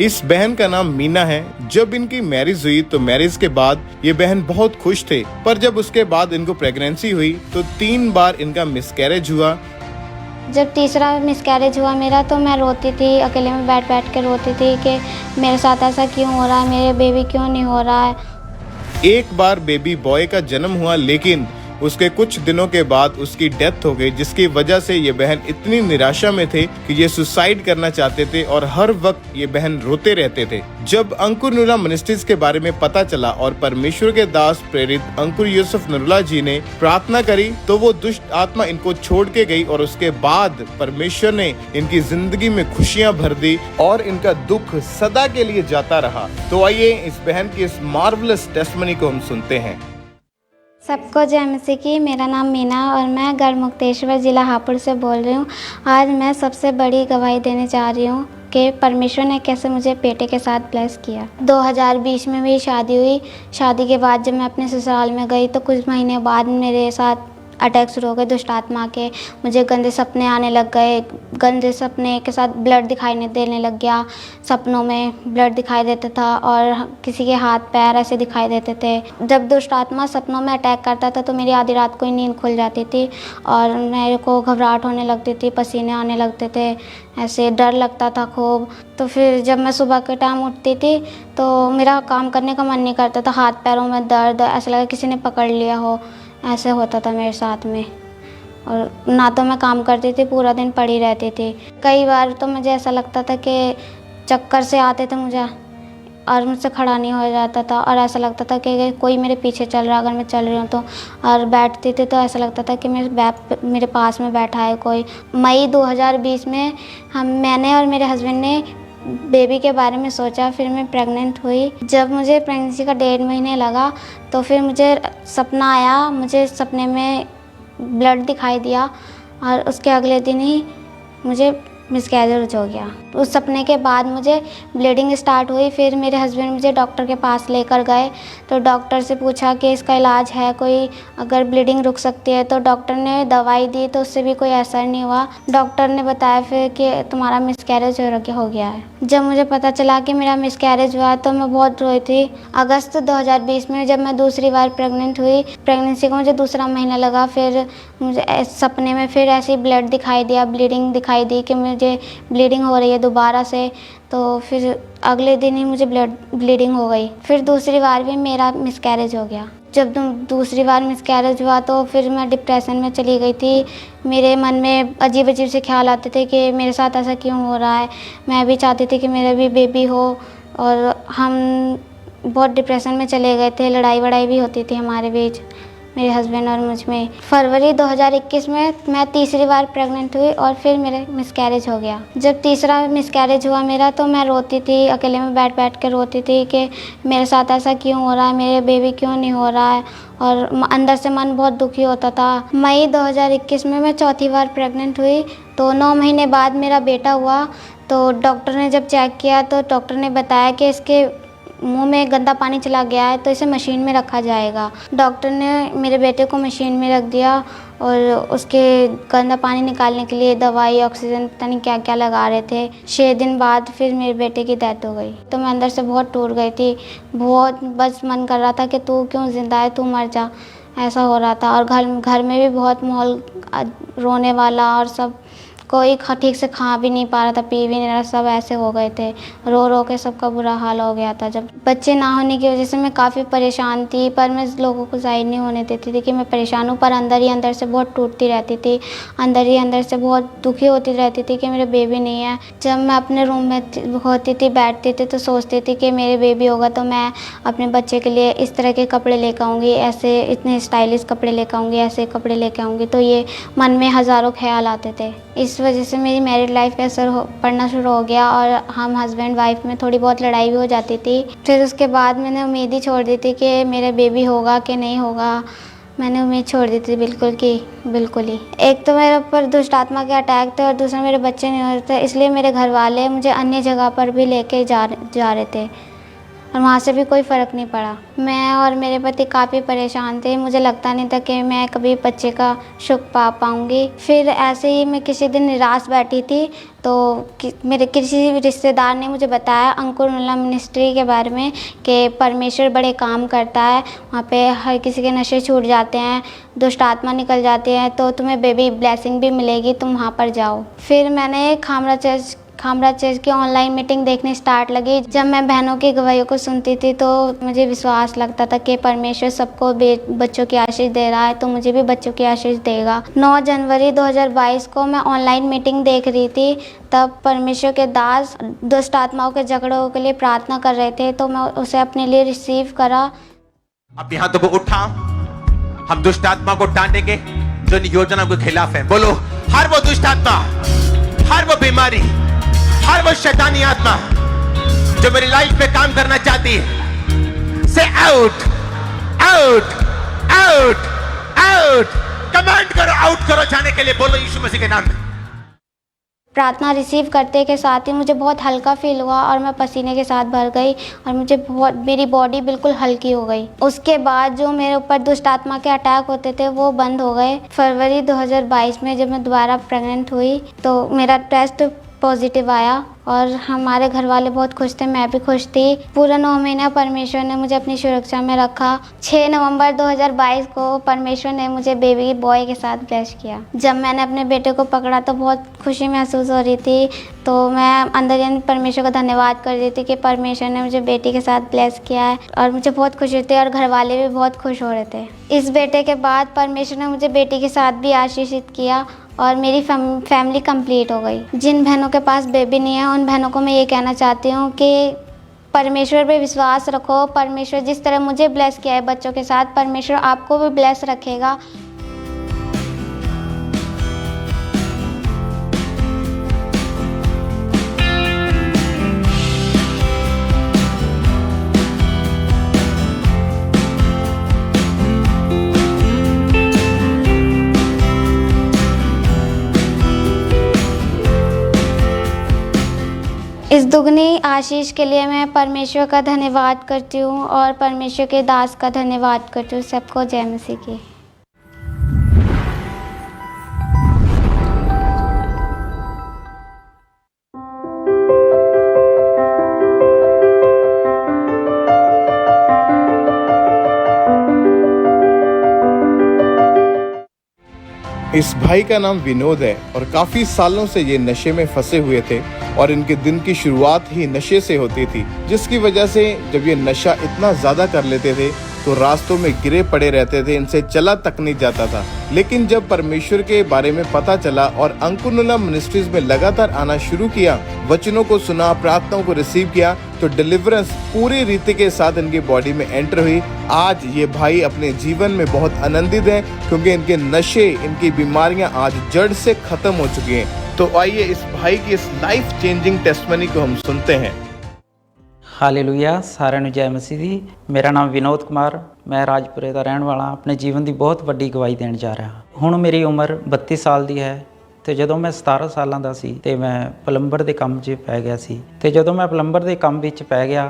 इस बहन का नाम मीना है। जब इनकी मैरिज हुई तो मैरिज के बाद ये बहन बहुत खुश थे, पर जब उसके बाद इनको प्रेगनेंसी हुई तो 3 बार इनका मिसकैरेज हुआ। जब तीसरा मिसकैरेज हुआ मेरा तो मैं रोती थी, अकेले में बैठ बैठ के रोती थी कि मेरे साथ ऐसा क्यों हो रहा है, मेरे बेबी क्यों नहीं हो रहा है। एक बार बेबी बॉय का जन्म हुआ, लेकिन उसके कुछ दिनों के बाद उसकी डेथ हो गई, जिसकी वजह से ये बहन इतनी निराशा में थे कि ये सुसाइड करना चाहते थे और हर वक्त ये बहन रोते रहते थे। जब अंकुर नूरा मिनिस्ट्रीज के बारे में पता चला और परमेश्वर के दास प्रेरित अंकुर यूसुफ नरूला जी ने प्रार्थना करी तो वो दुष्ट आत्मा इनको छोड़ के गई और उसके बाद परमेश्वर ने इनकी जिंदगी में खुशियां भर दी और इनका दुख सदा के लिए जाता रहा। तो आइए इस बहन की इस मार्वलस टेस्टमनी को हम सुनते हैं। सबको जय मसीह की। मेरा नाम मीना और मैं गढ़मुक्तेश्वर ज़िला हापुड़ से बोल रही हूँ। आज मैं सबसे बड़ी गवाही देने जा रही हूँ कि परमेश्वर ने कैसे मुझे बेटे के साथ ब्लेस किया। 2020 में मेरी शादी हुई। शादी के बाद जब मैं अपने ससुराल में गई तो कुछ महीने बाद मेरे साथ अटैक शुरू हो गए दुष्ट आत्मा के। मुझे गंदे सपने आने लग गए। गंदे सपने के साथ ब्लड दिखाई देने लग गया। सपनों में ब्लड दिखाई देता था और किसी के हाथ पैर ऐसे दिखाई देते थे। जब दुष्ट आत्मा सपनों में अटैक करता था तो मेरी आधी रात को ही नींद खुल जाती थी और मेरे को घबराहट होने लगती थी, पसीने आने लगते थे, ऐसे डर लगता था खूब। तो फिर जब मैं सुबह के टाइम उठती थी तो मेरा काम करने का मन नहीं करता था। हाथ पैरों में दर्द, ऐसा लगा किसी ने पकड़ लिया हो, ऐसे होता था मेरे साथ में। और ना तो मैं काम करती थी, पूरा दिन पड़ी रहती थी। कई बार तो मुझे ऐसा लगता था कि चक्कर से आते थे मुझे और मुझसे खड़ा नहीं हो जाता था और ऐसा लगता था कि कोई मेरे पीछे चल रहा, अगर मैं चल रही हूँ तो। और बैठती थी तो ऐसा लगता था कि मेरे पास में बैठा है कोई। मई 2020 में मैंने और मेरे हस्बैंड ने बेबी के बारे में सोचा। फिर मैं प्रेग्नेंट हुई। जब मुझे प्रेगनेंसी का 1.5 महीने लगा तो फिर मुझे सपना आया। मुझे सपने में ब्लड दिखाई दिया और उसके अगले दिन ही मुझे मिसकैरेज हो गया। उस सपने के बाद मुझे ब्लीडिंग स्टार्ट हुई। फिर मेरे हस्बैंड मुझे डॉक्टर के पास लेकर गए तो डॉक्टर से पूछा कि इसका इलाज है कोई, अगर ब्लीडिंग रुक सकती है। तो डॉक्टर ने दवाई दी तो उससे भी कोई असर नहीं हुआ। डॉक्टर ने बताया फिर कि तुम्हारा मिसकैरेज हो गया है। जब मुझे पता चला कि मेरा मिसकैरेज हुआ तो मैं बहुत रोई थी। अगस्त 2020 में जब मैं दूसरी बार प्रेग्नेंट हुई, प्रेगनेंसी को मुझे दूसरा महीना लगा, फिर मुझे सपने में फिर ऐसे ही ब्लड दिखाई दिया, ब्लीडिंग दिखाई दी कि मुझे ब्लीडिंग हो रही है दोबारा से। तो फिर अगले दिन ही मुझे ब्लीडिंग हो गई। फिर दूसरी बार भी मेरा मिसकैरेज हो गया। जब दूसरी बार मिसकैरेज हुआ तो फिर मैं डिप्रेशन में चली गई थी। मेरे मन में अजीब अजीब से ख्याल आते थे कि मेरे साथ ऐसा क्यों हो रहा है। मैं भी चाहती थी कि मेरा भी बेबी हो और हम बहुत डिप्रेशन में चले गए थे। लड़ाई वड़ाई भी होती थी हमारे बीच, मेरे हस्बैंड और मुझ में। फरवरी 2021 में मैं तीसरी बार प्रेग्नेंट हुई और फिर मेरे मिसकैरेज हो गया। जब तीसरा मिसकैरेज हुआ मेरा तो मैं रोती थी, अकेले में बैठ बैठ के रोती थी कि मेरे साथ ऐसा क्यों हो रहा है, मेरे बेबी क्यों नहीं हो रहा है। और अंदर से मन बहुत दुखी होता था। मई 2021 में मैं चौथी बार प्रेग्नेंट हुई तो 9 महीने बाद मेरा बेटा हुआ। तो डॉक्टर ने जब चेक किया तो डॉक्टर ने बताया कि इसके मुंह में गंदा पानी चला गया है तो इसे मशीन में रखा जाएगा। डॉक्टर ने मेरे बेटे को मशीन में रख दिया और उसके गंदा पानी निकालने के लिए दवाई, ऑक्सीजन, पता नहीं क्या क्या लगा रहे थे। 6 दिन बाद फिर मेरे बेटे की डेथ हो गई। तो मैं अंदर से बहुत टूट गई थी। बहुत बस मन कर रहा था कि तू क्यों ज़िंदा है, तू मर जा, ऐसा हो रहा था। और घर में भी बहुत माहौल रोने वाला और सब, कोई ठीक से खा भी नहीं पा रहा था, पी भी नहीं रहा, सब ऐसे हो गए थे। रो रो के सबका बुरा हाल हो गया था। जब बच्चे ना होने की वजह से मैं काफ़ी परेशान थी, पर मैं लोगों को जाहिर नहीं होने देती थी कि मैं परेशान हूँ। पर अंदर ही अंदर से बहुत टूटती रहती थी, अंदर ही अंदर से बहुत दुखी होती रहती थी कि मेरे बेबी नहीं है। जब मैं अपने रूम में होती थी, बैठती थी तो सोचती थी कि मेरे बेबी होगा तो मैं अपने बच्चे के लिए इस तरह के कपड़े लेकर आऊँगी, ऐसे इतने स्टाइलिश कपड़े लेकर आऊँगी, ऐसे कपड़े लेकर आऊँगी। तो ये मन में हज़ारों ख्याल आते थे। इस वजह से मेरी मैरिड लाइफ पे असर पड़ना शुरू हो गया और हम हस्बैंड वाइफ में थोड़ी बहुत लड़ाई भी हो जाती थी। फिर उसके बाद मैंने उम्मीद ही छोड़ दी थी कि मेरा बेबी होगा कि नहीं होगा। मैंने उम्मीद छोड़ दी थी बिल्कुल ही। एक तो मेरे ऊपर दुष्ट आत्मा के अटैक थे और दूसरा मेरे बच्चे नहीं हो रहे थे, इसलिए मेरे घर वाले मुझे अन्य जगह पर भी लेके जा रहे थे। और वहाँ से भी कोई फ़र्क नहीं पड़ा। मैं और मेरे पति काफ़ी परेशान थे, मुझे लगता नहीं था कि मैं कभी बच्चे का सुख पा पाऊँगी। फिर ऐसे ही मैं किसी दिन निराश बैठी थी तो मेरे किसी रिश्तेदार ने मुझे बताया अंकुरनुला मिनिस्ट्री के बारे में कि परमेश्वर बड़े काम करता है, वहाँ पे हर किसी के नशे छूट जाते हैं, दुष्ट आत्मा निकल जाती है, तो तुम्हें बेबी ब्लेसिंग भी मिलेगी, तुम वहाँ पर जाओ। फिर मैंने खामरा चर्च की ऑनलाइन मीटिंग देखनी स्टार्ट लगी। जब मैं बहनों की गवाहियों को सुनती थी तो मुझे विश्वास लगता था कि परमेश्वर सबको बच्चों की आशीष दे रहा है, तो मुझे भी बच्चों की आशीष देगा। 9 जनवरी 2022 को मैं ऑनलाइन मीटिंग देख रही थी, तब परमेश्वर के दास दुष्ट आत्माओं के झगड़ों के लिए प्रार्थना कर रहे थे, तो मैं उसे अपने लिए रिसीव करा। अपने हाथों को उठाओ, हम दुष्ट आत्मा को डांटेंगे जो इन योजनाओं के खिलाफ है। बोलो, हर वो दुष्ट आत्मा, हर वो बीमारी, हर वो शैतानी आत्मा जो मेरी लाइफ पे काम करना चाहती है, से out out out out, command करो, आउट करो जाने के लिए। बोलो यीशु मसीह के नाम में। प्रार्थना रिसीव करते के साथ ही मुझे बहुत हल्का फील हुआ और मैं पसीने के साथ भर गई और मेरी बॉडी बिल्कुल हल्की हो गई। उसके बाद जो मेरे ऊपर दुष्ट आत्मा के अटैक होते थे वो बंद हो गए। फरवरी 2022 में जब मैं दोबारा प्रेग्नेंट हुई तो मेरा टेस्ट पॉजिटिव आया और हमारे घर वाले बहुत खुश थे, मैं भी खुश थी। पूरा 9 महीना परमेश्वर ने मुझे अपनी सुरक्षा में रखा। 6 नवंबर 2022 को परमेश्वर ने मुझे बेबी बॉय के साथ ब्लेस किया। जब मैंने अपने बेटे को पकड़ा तो बहुत खुशी महसूस हो रही थी, तो मैं अंदर ही अंदर परमेश्वर का धन्यवाद कर रही थी कि परमेश्वर ने मुझे बेटी के साथ ब्लेस किया है, और मुझे बहुत खुशी थी और घर वाले भी बहुत खुश हो रहे थे। इस बेटे के बाद परमेश्वर ने मुझे बेटी के साथ भी आशीषित किया और मेरी फैमिली कंप्लीट हो गई। जिन बहनों के पास बेबी नहीं है उन बहनों को मैं ये कहना चाहती हूँ कि परमेश्वर पे विश्वास रखो। परमेश्वर जिस तरह मुझे ब्लेस किया है बच्चों के साथ, परमेश्वर आपको भी ब्लेस रखेगा। इस दुगनी आशीष के लिए मैं परमेश्वर का धन्यवाद करती हूँ और परमेश्वर के दास का धन्यवाद करती हूँ। सबको जय मसीह की। इस भाई का नाम विनोद है और काफी सालों से ये नशे में फंसे हुए थे और इनके दिन की शुरुआत ही नशे से होती थी, जिसकी वजह से जब ये नशा इतना ज्यादा कर लेते थे तो रास्तों में गिरे पड़े रहते थे, इनसे चला तक नहीं जाता था। लेकिन जब परमेश्वर के बारे में पता चला और अंकुरनुला मिनिस्ट्रीज में लगातार आना शुरू किया, वचनों को सुना, प्रार्थनाओं को रिसीव किया, तो डिलीवरेंस पूरी रीति के साथ इनकी बॉडी में एंटर हुई। आज ये भाई अपने जीवन में बहुत आनंदित हैं क्योंकि इनके नशे, इनकी बीमारियां आज जड़ से खत्म हो चुकी हैं। तो आइए इस भाई की इस लाइफ चेंजिंग टेस्टमनी को हम सुनते हैं। हालेलुया, साਰਿਆਂ ਨੂੰ ਜੈ ਮਸੀਹ ਦੀ। ਮੇਰਾ ਨਾਮ ਵਿਨੋਦ ਕੁਮਾਰ, ਮੈਂ ਰਾਜਪੁਰੇ ਦਾ ਰਹਿਣ ਵਾਲਾ। ਆਪਣੇ ਜੀਵਨ ਦੀ ਬਹੁਤ ਵੱਡੀ ਗਵਾਹੀ ਦੇਣ ਜਾ ਰਿਹਾ ਹਾਂ। ਹੁਣ ਮੇਰੀ ਉਮਰ 32 ਸਾਲ ਦੀ ਹੈ ਤੇ ਜਦੋਂ ਮੈਂ 17 ਸਾਲਾਂ ਦਾ ਸੀ ਤੇ ਮੈਂ ਪਲੰਬਰ ਦੇ ਕੰਮ 'ਚ ਪੈ ਗਿਆ ਸੀ। ਤੇ ਜਦੋਂ ਮੈਂ ਪਲੰਬਰ ਦੇ ਕੰਮ ਵਿੱਚ ਪੈ ਗਿਆ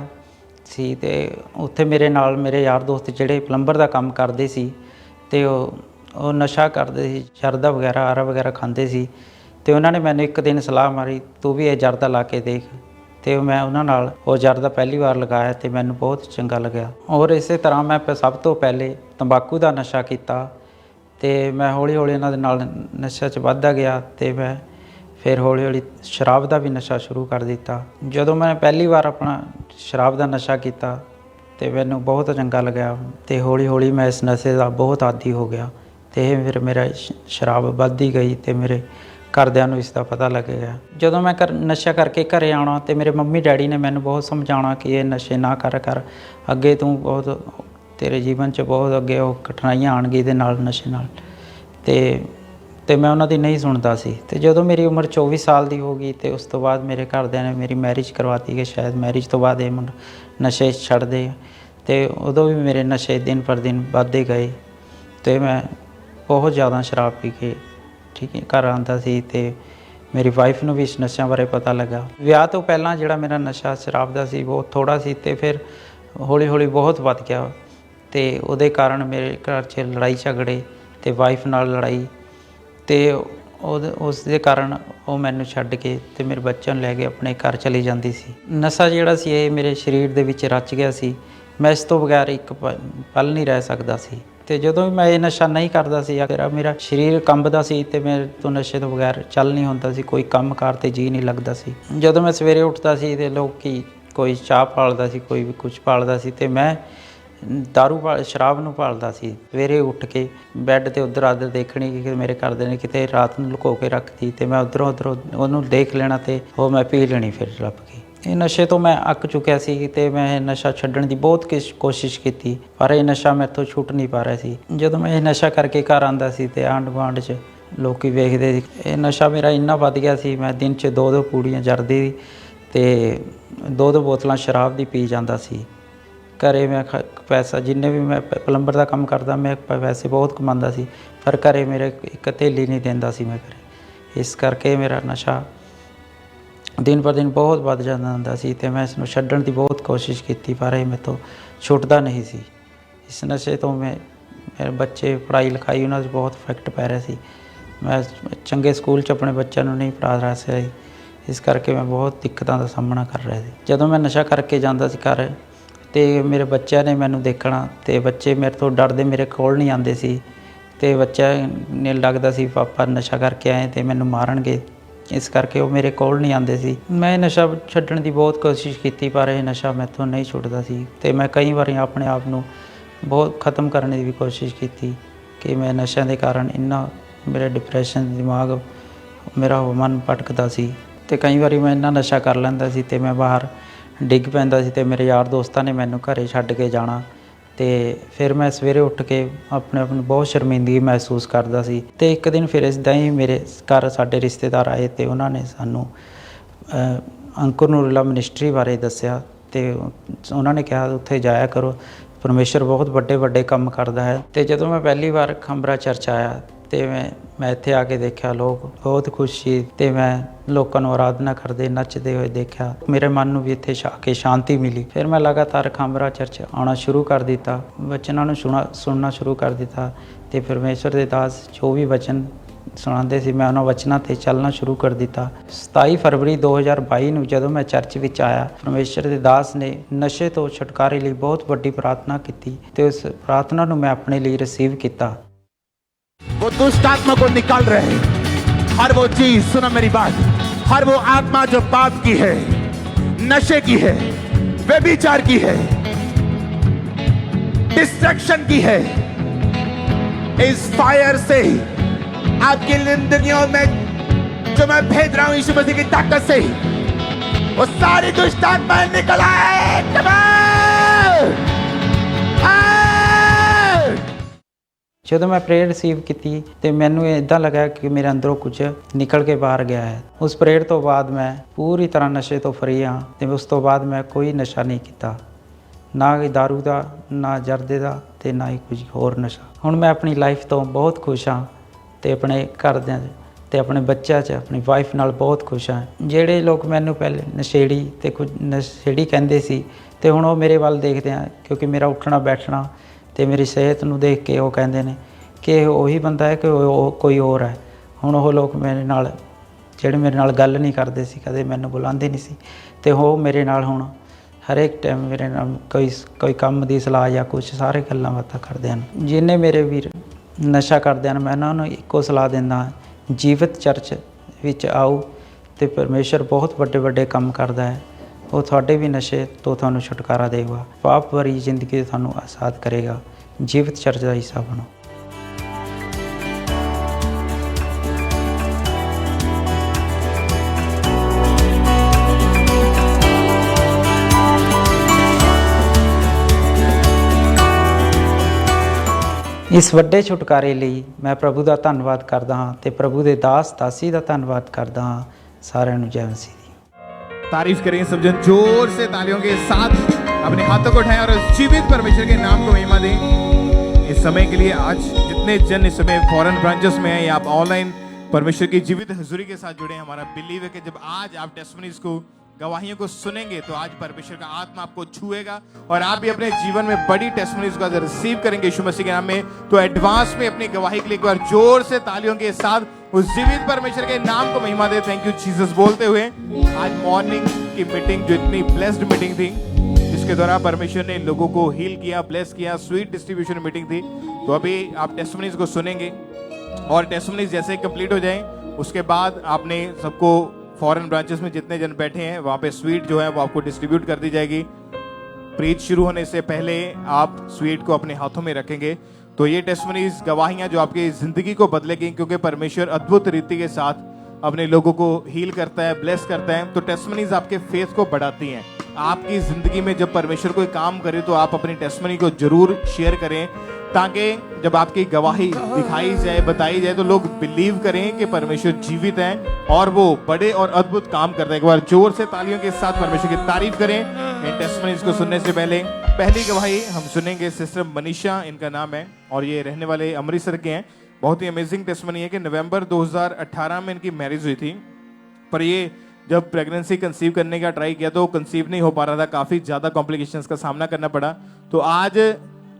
ਸੀ ਤੇ ਉੱਥੇ ਮੇਰੇ ਨਾਲ ਮੇਰੇ ਯਾਰ ਦੋਸਤ ਜਿਹੜੇ ਪਲੰਬਰ ਦਾ ਕੰਮ ਕਰਦੇ ਸੀ ਤੇ ਉਹ ਨਸ਼ਾ ਕਰਦੇ ਸੀ, ਜਰਦਾ ਵਗੈਰਾ, ਆਰਾ ਵਗੈਰਾ ਖਾਂਦੇ ਸੀ। ਤੇ ਉਹਨਾਂ ਨੇ ਮੈਨੂੰ ਇੱਕ ਦਿਨ ਸਲਾਹ ਮਾਰੀ, ਤੂੰ ਵੀ ਇਹ ਜਰਦਾ ਲਾ ਕੇ ਦੇਖ। ਤੇ ਮੈਂ ਉਹਨਾਂ ਨਾਲ ਉਹ ਜਰਦਾ ਪਹਿਲੀ ਵਾਰ ਲਗਾਇਆ ਤੇ ਮੈਨੂੰ ਬਹੁਤ ਚੰਗਾ ਲੱਗਿਆ। ਔਰ ਇਸੇ ਤਰ੍ਹਾਂ ਮੈਂ ਸਭ ਤੋਂ ਪਹਿਲੇ ਤੰਬਾਕੂ ਦਾ ਨਸ਼ਾ ਕੀਤਾ ਤੇ ਮੈਂ ਹੌਲੀ ਹੌਲੀ ਇਹਨਾਂ ਦੇ ਨਾਲ ਨਸ਼ਾ 'ਚ ਵੱਧਦਾ ਗਿਆ ਤੇ ਮੈਂ ਫਿਰ ਹੌਲੀ ਹੌਲੀ ਸ਼ਰਾਬ ਦਾ ਵੀ ਨਸ਼ਾ ਸ਼ੁਰੂ ਕਰ ਦਿੱਤਾ। ਜਦੋਂ ਮੈਂ ਪਹਿਲੀ ਵਾਰ ਆਪਣਾ ਸ਼ਰਾਬ ਦਾ ਨਸ਼ਾ ਕੀਤਾ ਤੇ ਮੈਨੂੰ ਬਹੁਤ ਚੰਗਾ ਲੱਗਿਆ ਤੇ ਹੌਲੀ ਹੌਲੀ ਮੈਂ ਇਸ ਨਸ਼ੇ ਦਾ ਬਹੁਤ ਆਦੀ ਹੋ ਗਿਆ ਤੇ ਫਿਰ ਮੇਰਾ ਸ਼ਰਾਬ ਵੱਧਦੀ ਗਈ ਤੇ ਮੇਰੇ ਘਰਦਿਆਂ ਨੂੰ ਇਸ ਦਾ ਪਤਾ ਲੱਗ ਗਿਆ। ਜਦੋਂ ਮੈਂ ਨਸ਼ਾ ਕਰਕੇ ਘਰੇ ਆਉਣਾ ਤੇ ਮੇਰੇ ਮੰਮੀ ਡੈਡੀ ਨੇ ਮੈਨੂੰ ਬਹੁਤ ਸਮਝਾਉਣਾ ਕਿ ਇਹ ਨਸ਼ੇ ਨਾ ਕਰ, ਅੱਗੇ ਤੂੰ ਬਹੁਤ ਤੇਰੇ ਜੀਵਨ 'ਚ ਬਹੁਤ ਅੱਗੇ ਉਹ ਕਠਿਨਾਈਆਂ ਆਉਣਗੀ ਇਹਦੇ ਨਾਲ, ਨਸ਼ੇ ਨਾਲ। ਤੇ ਮੈਂ ਉਹਨਾਂ ਦੀ ਨਹੀਂ ਸੁਣਦਾ ਸੀ। ਤੇ ਜਦੋਂ ਮੇਰੀ ਉਮਰ 24 ਸਾਲ ਦੀ ਹੋ ਗਈ ਤੇ ਉਸ ਤੋਂ ਬਾਅਦ ਮੇਰੇ ਘਰਦਿਆਂ ਨੇ ਮੇਰੀ ਮੈਰਿਜ ਕਰਵਾਤੀ ਕਿ ਸ਼ਾਇਦ ਮੈਰਿਜ ਤੋਂ ਬਾਅਦ ਇਹ ਮੁੰਡਾ ਨਸ਼ੇ ਛੱਡ ਦੇ। ਤੇ ਉਦੋਂ ਵੀ ਮੇਰੇ ਨਸ਼ੇ ਦਿਨ ਪਰ ਦਿਨ ਵੱਧਦੇ ਗਏ ਤੇ ਮੈਂ ਬਹੁਤ ਜ਼ਿਆਦਾ ਸ਼ਰਾਬ ਪੀ ਕੇ ਠੀਕ ਹੈ ਘਰ ਆਉਂਦਾ ਸੀ ਤੇ ਮੇਰੀ ਵਾਈਫ ਨੂੰ ਵੀ ਇਸ ਨਸ਼ਿਆਂ ਬਾਰੇ ਪਤਾ ਲੱਗਾ। ਵਿਆਹ ਤੋਂ ਪਹਿਲਾਂ ਜਿਹੜਾ ਮੇਰਾ ਨਸ਼ਾ ਸ਼ਰਾਬ ਦਾ ਸੀ ਬਹੁਤ ਥੋੜ੍ਹਾ ਸੀ ਤੇ ਫਿਰ ਹੌਲੀ ਹੌਲੀ ਬਹੁਤ ਵੱਧ ਗਿਆ ਤੇ ਉਹਦੇ ਕਾਰਨ ਮੇਰੇ ਘਰ 'ਚ ਲੜਾਈ ਝਗੜੇ ਤੇ ਵਾਈਫ ਨਾਲ ਲੜਾਈ ਤੇ ਉਸ ਦੇ ਕਾਰਨ ਉਹ ਮੈਨੂੰ ਛੱਡ ਕੇ ਤੇ ਮੇਰੇ ਬੱਚਿਆਂ ਨੂੰ ਲੈ ਕੇ ਆਪਣੇ ਘਰ ਚਲੀ ਜਾਂਦੀ ਸੀ। ਨਸ਼ਾ ਜਿਹੜਾ ਸੀ ਇਹ ਮੇਰੇ ਸਰੀਰ ਦੇ ਵਿੱਚ ਰਚ ਗਿਆ ਸੀ। ਮੈਂ ਇਸ ਤੋਂ ਬਗੈਰ ਇੱਕ ਪਲ ਨਹੀਂ ਰਹਿ ਸਕਦਾ ਸੀ ਤੇ ਜਦੋਂ ਵੀ ਮੈਂ ਇਹ ਨਸ਼ਾ ਨਹੀਂ ਕਰਦਾ ਸੀ ਜਾਂ ਮੇਰਾ ਸਰੀਰ ਕੰਬਦਾ ਸੀ ਤੇ ਮੇਰੇ ਤੋਂ ਨਸ਼ੇ ਤੋਂ ਬਗੈਰ ਚੱਲ ਨਹੀਂ ਹੁੰਦਾ ਸੀ। ਕੋਈ ਕੰਮ ਕਾਰ ਤੇ ਜੀ ਨਹੀਂ ਲੱਗਦਾ ਸੀ। ਜਦੋਂ ਮੈਂ ਸਵੇਰੇ ਉੱਠਦਾ ਸੀ ਤੇ ਲੋਕੀ ਕੋਈ ਚਾਹ ਭਾਲਦਾ ਸੀ, ਕੋਈ ਵੀ ਕੁਝ ਭਾਲਦਾ ਸੀ ਤੇ ਮੈਂ ਸ਼ਰਾਬ ਨੂੰ ਭਾਲਦਾ ਸੀ। ਸਵੇਰੇ ਉੱਠ ਕੇ ਬੈੱਡ ਤੇ ਉੱਧਰ ਆਦਰ ਦੇਖਣੀ ਕਿ ਮੇਰੇ ਘਰਦੇ ਨੇ ਕਿਤੇ ਰਾਤ ਨੂੰ ਲੁਕੋ ਕੇ ਰੱਖਤੀ ਤੇ ਮੈਂ ਉੱਧਰੋਂ ਉਹਨੂੰ ਦੇਖ ਲੈਣਾ ਤੇ ਉਹ ਮੈਂ ਪੀ ਲੈਣੀ ਫਿਰ ਲੱਭ ਕੇ। ਇਹ ਨਸ਼ੇ ਤੋਂ ਮੈਂ ਅੱਕ ਚੁੱਕਿਆ ਸੀ ਤੇ ਮੈਂ ਇਹ ਨਸ਼ਾ ਛੱਡਣ ਦੀ ਬਹੁਤ ਕੋਸ਼ਿਸ਼ ਕੀਤੀ ਪਰ ਇਹ ਨਸ਼ਾ ਮੇਰੇ ਤੋਂ ਛੁੱਟ ਨਹੀਂ ਪਾ ਰਿਹਾ ਸੀ। ਜਦੋਂ ਮੈਂ ਇਹ ਨਸ਼ਾ ਕਰਕੇ ਘਰ ਆਉਂਦਾ ਸੀ ਤੇ ਆਂਢ ਗੁਆਂਢ 'ਚ ਲੋਕੀ ਵੇਖਦੇ ਸੀ। ਇਹ ਨਸ਼ਾ ਮੇਰਾ ਇੰਨਾ ਵੱਧ ਗਿਆ ਸੀ ਮੈਂ ਦਿਨ 'ਚ 2-2 ਪੂੜੀਆਂ ਜਰਦੀ ਤੇ 2-2 ਬੋਤਲਾਂ ਸ਼ਰਾਬ ਦੀ ਪੀ ਜਾਂਦਾ ਸੀ। ਘਰੇ ਮੈਂ ਪੈਸਾ ਜਿੰਨੇ ਵੀ ਮੈਂ ਪਲੰਬਰ ਦਾ ਕੰਮ ਕਰਦਾ ਮੈਂ ਪੈਸੇ ਬਹੁਤ ਕਮਾਉਂਦਾ ਸੀ ਪਰ ਘਰੇ ਮੇਰੇ ਇੱਕ ਥੈਲੀ ਨਹੀਂ ਦਿੰਦਾ ਸੀ ਮੈਂ ਘਰੇ। ਇਸ ਕਰਕੇ ਮੇਰਾ ਨਸ਼ਾ ਦਿਨ ਪਰ ਦਿਨ ਬਹੁਤ ਵੱਧ ਜਾਂਦਾ ਹੁੰਦਾ ਸੀ ਤੇ ਮੈਂ ਇਸ ਨੂੰ ਛੱਡਣ ਦੀ ਬਹੁਤ ਕੋਸ਼ਿਸ਼ ਕੀਤੀ ਪਰ ਇਹ ਮੇਰੇ ਤੋਂ ਛੁੱਟਦਾ ਨਹੀਂ ਸੀ। ਇਸ ਨਸ਼ੇ ਤੋਂ ਮੇਰੇ ਬੱਚੇ ਪੜ੍ਹਾਈ ਲਿਖਾਈ ਉਹਨਾਂ 'ਚ ਬਹੁਤ ਇਫੈਕਟ ਪੈ ਰਿਹਾ ਸੀ। ਮੈਂ ਚੰਗੇ ਸਕੂਲ 'ਚ ਆਪਣੇ ਬੱਚਿਆਂ ਨੂੰ ਨਹੀਂ ਪੜ੍ਹਾ ਰਿਹਾ ਸੀ। ਇਸ ਕਰਕੇ ਮੈਂ ਬਹੁਤ ਦਿੱਕਤਾਂ ਦਾ ਸਾਹਮਣਾ ਕਰ ਰਿਹਾ ਸੀ। ਜਦੋਂ ਮੈਂ ਨਸ਼ਾ ਕਰਕੇ ਜਾਂਦਾ ਸੀ ਘਰ ਤੇ ਮੇਰੇ ਬੱਚਿਆਂ ਨੇ ਮੈਨੂੰ ਦੇਖਣਾ ਤੇ ਬੱਚੇ ਮੇਰੇ ਤੋਂ ਡਰਦੇ ਮੇਰੇ ਕੋਲ ਨਹੀਂ ਆਉਂਦੇ ਸੀ ਤੇ ਬੱਚਿਆਂ ਨੇ ਲੱਗਦਾ ਸੀ ਪਾਪਾ ਨਸ਼ਾ ਕਰਕੇ ਆਏ ਤੇ ਮੈਨੂੰ ਮਾਰਨਗੇ। ਇਸ ਕਰਕੇ ਉਹ ਮੇਰੇ ਕੋਲ ਨਹੀਂ ਆਉਂਦੇ ਸੀ। ਮੈਂ ਨਸ਼ਾ ਛੱਡਣ ਦੀ ਬਹੁਤ ਕੋਸ਼ਿਸ਼ ਕੀਤੀ ਪਰ ਇਹ ਨਸ਼ਾ ਮੈਥੋਂ ਨਹੀਂ ਛੁੱਟਦਾ ਸੀ ਤੇ ਮੈਂ ਕਈ ਵਾਰੀ ਆਪਣੇ ਆਪ ਨੂੰ ਬਹੁਤ ਖ਼ਤਮ ਕਰਨ ਦੀ ਵੀ ਕੋਸ਼ਿਸ਼ ਕੀਤੀ ਕਿ ਮੈਂ ਨਸ਼ਿਆਂ ਦੇ ਕਾਰਨ ਇੰਨਾ ਮੇਰੇ ਡਿਪਰੈਸ਼ਨ ਦਿਮਾਗ ਮੇਰਾ ਮਨ ਭਟਕਦਾ ਸੀ ਤੇ ਕਈ ਵਾਰੀ ਮੈਂ ਇੰਨਾ ਨਸ਼ਾ ਕਰ ਲੈਂਦਾ ਸੀ ਤੇ ਮੈਂ ਬਾਹਰ ਡਿੱਗ ਪੈਂਦਾ ਸੀ ਤੇ ਮੇਰੇ ਯਾਰ ਦੋਸਤਾਂ ਨੇ ਮੈਨੂੰ ਘਰੇ ਛੱਡ ਕੇ ਜਾਣਾ ਤੇ ਫਿਰ ਮੈਂ ਸਵੇਰੇ ਉੱਠ ਕੇ ਆਪਣੇ ਆਪ ਨੂੰ ਬਹੁਤ ਸ਼ਰਮਿੰਦਗੀ ਮਹਿਸੂਸ ਕਰਦਾ ਸੀ। ਤੇ ਇੱਕ ਦਿਨ ਫਿਰ ਇੱਦਾਂ ਹੀ ਮੇਰੇ ਘਰ ਸਾਡੇ ਰਿਸ਼ਤੇਦਾਰ ਆਏ ਤੇ ਉਹਨਾਂ ਨੇ ਸਾਨੂੰ ਅੰਕੁਰ ਨੂਰੁੱਲਾ ਮਿਨਿਸਟਰੀ ਬਾਰੇ ਦੱਸਿਆ ਤੇ ਉਹਨਾਂ ਨੇ ਕਿਹਾ ਉੱਥੇ ਜਾਇਆ ਕਰੋ, ਪਰਮੇਸ਼ਰ ਬਹੁਤ ਵੱਡੇ ਕੰਮ ਕਰਦਾ ਹੈ। ਤੇ ਜਦੋਂ ਮੈਂ ਪਹਿਲੀ ਵਾਰ ਖੰਬਰਾ ਚਰਚ ਆਇਆ ਤੇ ਮੈਂ ਇੱਥੇ ਆ ਕੇ ਦੇਖਿਆ ਲੋਕ ਬਹੁਤ ਖੁਸ਼ ਸੀ ਤੇ ਮੈਂ ਲੋਕਾਂ ਨੂੰ ਆਰਾਧਨਾ ਕਰਦੇ ਨੱਚਦੇ ਹੋਏ ਦੇਖਿਆ। ਮੇਰੇ ਮਨ ਨੂੰ ਵੀ ਇੱਥੇ ਆ ਕੇ ਸ਼ਾਂਤੀ ਮਿਲੀ। ਫਿਰ ਮੈਂ ਲਗਾਤਾਰ ਖੰਬਰਾ ਚਰਚ ਆਉਣਾ ਸ਼ੁਰੂ ਕਰ ਦਿੱਤਾ, ਵਚਨਾਂ ਨੂੰ ਸੁਣਨਾ ਸ਼ੁਰੂ ਕਰ ਦਿੱਤਾ ਤੇ ਪਰਮੇਸ਼ਰ ਦੇ ਦਾਸ ਜੋ ਵੀ ਵਚਨ ਸੁਣਾਉਂਦੇ ਸੀ ਮੈਂ ਉਹਨਾਂ ਵਚਨਾਂ 'ਤੇ ਚੱਲਣਾ ਸ਼ੁਰੂ ਕਰ ਦਿੱਤਾ। 27 ਫਰਵਰੀ 2022 ਨੂੰ ਜਦੋਂ ਮੈਂ ਚਰਚ ਵਿੱਚ ਆਇਆ ਪਰਮੇਸ਼ਰ ਦੇ ਦਾਸ ਨੇ ਨਸ਼ੇ ਤੋਂ ਛੁਟਕਾਰੇ ਲਈ ਬਹੁਤ ਵੱਡੀ ਪ੍ਰਾਰਥਨਾ ਕੀਤੀ ਤੇ ਉਸ ਪ੍ਰਾਰਥਨਾ ਨੂੰ ਮੈਂ ਆਪਣੇ ਲਈ ਰਿਸੀਵ ਕੀਤਾ। वो दुष्ट आत्मा को निकाल रहे हर वो चीज, सुनो मेरी बात, हर वो आत्मा जो पाप की है, नशे की है, व्यभिचार की है, डिस्ट्रैक्शन की है, इस फायर से आपकी इंद्रियों में जो मैं भेज रहा हूं यीशु मसीह की ताकत से वो सारी दुष्ट आत्माएं निकल आए। Come on! ਜਦੋਂ ਮੈਂ ਪ੍ਰੇਅਰ ਰਿਸੀਵ ਕੀਤੀ ਤੇ ਮੈਨੂੰ ਇੱਦਾਂ ਲੱਗਾ ਕਿ ਮੇਰੇ ਅੰਦਰੋਂ ਕੁਝ ਨਿਕਲ ਕੇ ਬਾਹਰ ਗਿਆ ਹੈ। ਉਸ ਪ੍ਰੇਅਰ ਤੋਂ ਬਾਅਦ ਮੈਂ ਪੂਰੀ ਤਰ੍ਹਾਂ ਨਸ਼ੇ ਤੋਂ ਫਰੀ ਹਾਂ ਤੇ ਉਸ ਤੋਂ ਬਾਅਦ ਮੈਂ ਕੋਈ ਨਸ਼ਾ ਨਹੀਂ ਕੀਤਾ, ਨਾ ਹੀ ਦਾਰੂ ਦਾ, ਨਾ ਜਰਦੇ ਦਾ ਤੇ ਨਾ ਹੀ ਕੁਝ ਹੋਰ ਨਸ਼ਾ। ਹੁਣ ਮੈਂ ਆਪਣੀ ਲਾਈਫ ਤੋਂ ਬਹੁਤ ਖੁਸ਼ ਹਾਂ ਤੇ ਆਪਣੇ ਘਰਦਿਆਂ ਤੇ ਆਪਣੇ ਬੱਚਿਆਂ 'ਚ ਆਪਣੀ ਵਾਈਫ ਨਾਲ ਬਹੁਤ ਖੁਸ਼ ਹਾਂ। ਜਿਹੜੇ ਲੋਕ ਮੈਨੂੰ ਪਹਿਲੇ ਨਸ਼ੇੜੀ ਤੇ ਕੁਝ ਨਸ਼ੇੜੀ ਕਹਿੰਦੇ ਸੀ ਤੇ ਹੁਣ ਉਹ ਮੇਰੇ ਵੱਲ ਦੇਖਦੇ ਆ ਕਿਉਂਕਿ ਮੇਰਾ ਉੱਠਣਾ ਬੈਠਣਾ ਤੇ ਮੇਰੀ ਸਿਹਤ ਨੂੰ ਦੇਖ ਕੇ ਉਹ ਕਹਿੰਦੇ ਨੇ ਕਿ ਇਹ ਉਹੀ ਬੰਦਾ ਹੈ ਕਿ ਉਹ ਕੋਈ ਹੋਰ ਹੈ। ਹੁਣ ਉਹ ਲੋਕ ਮੇਰੇ ਨਾਲ ਜਿਹੜੇ ਮੇਰੇ ਨਾਲ ਗੱਲ ਨਹੀਂ ਕਰਦੇ ਸੀ, ਕਦੇ ਮੈਨੂੰ ਬੁਲਾਉਂਦੇ ਨਹੀਂ ਸੀ ਤੇ ਉਹ ਮੇਰੇ ਨਾਲ ਹੁਣ ਹਰੇਕ ਟਾਈਮ ਮੇਰੇ ਨਾਲ ਕੋਈ ਕੰਮ ਦੀ ਸਲਾਹ ਜਾਂ ਕੁਛ ਸਾਰੇ ਗੱਲਾਂ ਬਾਤਾਂ ਕਰਦੇ ਹਨ। ਜਿੰਨੇ ਮੇਰੇ ਵੀਰ ਨਸ਼ਾ ਕਰਦੇ ਹਨ ਮੈਂ ਉਹਨਾਂ ਨੂੰ ਇੱਕੋ ਸਲਾਹ ਦਿੰਦਾ, ਜੀਵਤ ਚਰਚ ਵਿੱਚ ਆਓ ਤੇ ਪਰਮੇਸ਼ਰ ਬਹੁਤ ਵੱਡੇ ਕੰਮ ਕਰਦਾ ਹੈ। ਉਹ ਤੁਹਾਡੇ ਵੀ ਨਸ਼ੇ ਤੋਂ ਤੁਹਾਨੂੰ ਛੁਟਕਾਰਾ ਦੇਗਾ, ਪਾਪ ਭਰੀ ਜ਼ਿੰਦਗੀ ਤੁਹਾਨੂੰ ਆਜ਼ਾਦ ਕਰੇਗਾ। ਜੀਵਤ ਚਰਚ ਦਾ ਹਿੱਸਾ ਬਣੋ। ਇਸ ਵੱਡੇ ਛੁਟਕਾਰੇ ਲਈ ਮੈਂ ਪ੍ਰਭੂ ਦਾ ਧੰਨਵਾਦ ਕਰਦਾ ਹਾਂ ਤੇ ਪ੍ਰਭੂ ਦੇ ਦਾਸ ਦਾਸੀ ਦਾ ਧੰਨਵਾਦ करदा हाँ। सारे जय मसीह। तारीफ करें सब जन जोर से तालियों के साथ, अपने हाथों को उठाएं और उस जीवित परमेश्वर के नाम को महिमा दें। इस समय के लिए आज जितने जन इस समय फॉरेन ब्रांचेस में हैं या आप ऑनलाइन परमेश्वर की जीवित हजूरी के साथ जुड़े हैं, हमारा बिलीव है कि जब आज आप टेस्टिमनीज को गवाहियों को सुनेंगे तो आज परमेश्वर का आत्मा आपको छुएगा और आप भी अपने जीवन में बड़ी टेस्टिमनीज को रिसीव करेंगे यीशु मसीह के नाम में। तो एडवांस में अपनी गवाही के लिए एक बार जोर से तालियों के साथ उस जीवित परमेश्वर के नाम को महिमा दे, थैंक यू जीसस बोलते हुए। आज मॉर्निंग की मीटिंग जो इतनी ब्लेस्ड मीटिंग थी, जिसके द्वारा परमेश्वर ने लोगों को हील किया, ब्लेस किया, स्वीट डिस्ट्रीब्यूशन मीटिंग थी। तो अभी आप टेस्टिमनीज को सुनेंगे और टेस्टिमनीज जैसे कंप्लीट हो जाएं उसके बाद आपने सबको फॉरेन ब्रांचेस में जितने जन बैठे हैं वहां पे स्वीट जो है वो आपको डिस्ट्रीब्यूट कर दी जाएगी। प्रीच शुरू होने से पहले आप स्वीट को अपने हाथों में रखेंगे। तो ये टेस्टिमनीज गवाहियां जो आपकी जिंदगी को बदलेगी, क्योंकि परमेश्वर अद्भुत रीति के साथ अपने लोगों को हील करता है, ब्लेस करता है। तो टेस्टिमनीज आपके फेथ को बढ़ाती हैं। आपकी जिंदगी में जब परमेश्वर कोई काम करे तो आप अपनी टेस्टिमनी को जरूर शेयर करें, ताकि जब आपकी गवाही दिखाई जाए, बताई जाए, तो लोग बिलीव करें कि परमेश्वर जीवित है और वो बड़े और अद्भुत काम करते हैं। एक बार जोर से तालियों के साथ परमेश्वर की तारीफ करें। इन टेस्टिमनीज को सुनने से पहले पहली गवाही हम सुनेंगे सिस्टर मनीषा, इनका नाम है और ये रहने वाले अमृतसर के हैं। बहुत ही अमेजिंग टेस्टिमनी है कि नवंबर 2018 में इनकी मैरिज हुई थी, पर ये जब प्रेगनेंसी कंसीव करने का ट्राई किया तो कंसीव नहीं हो पा रहा था, काफी ज्यादा कॉम्प्लिकेशंस का सामना करना पड़ा। तो आज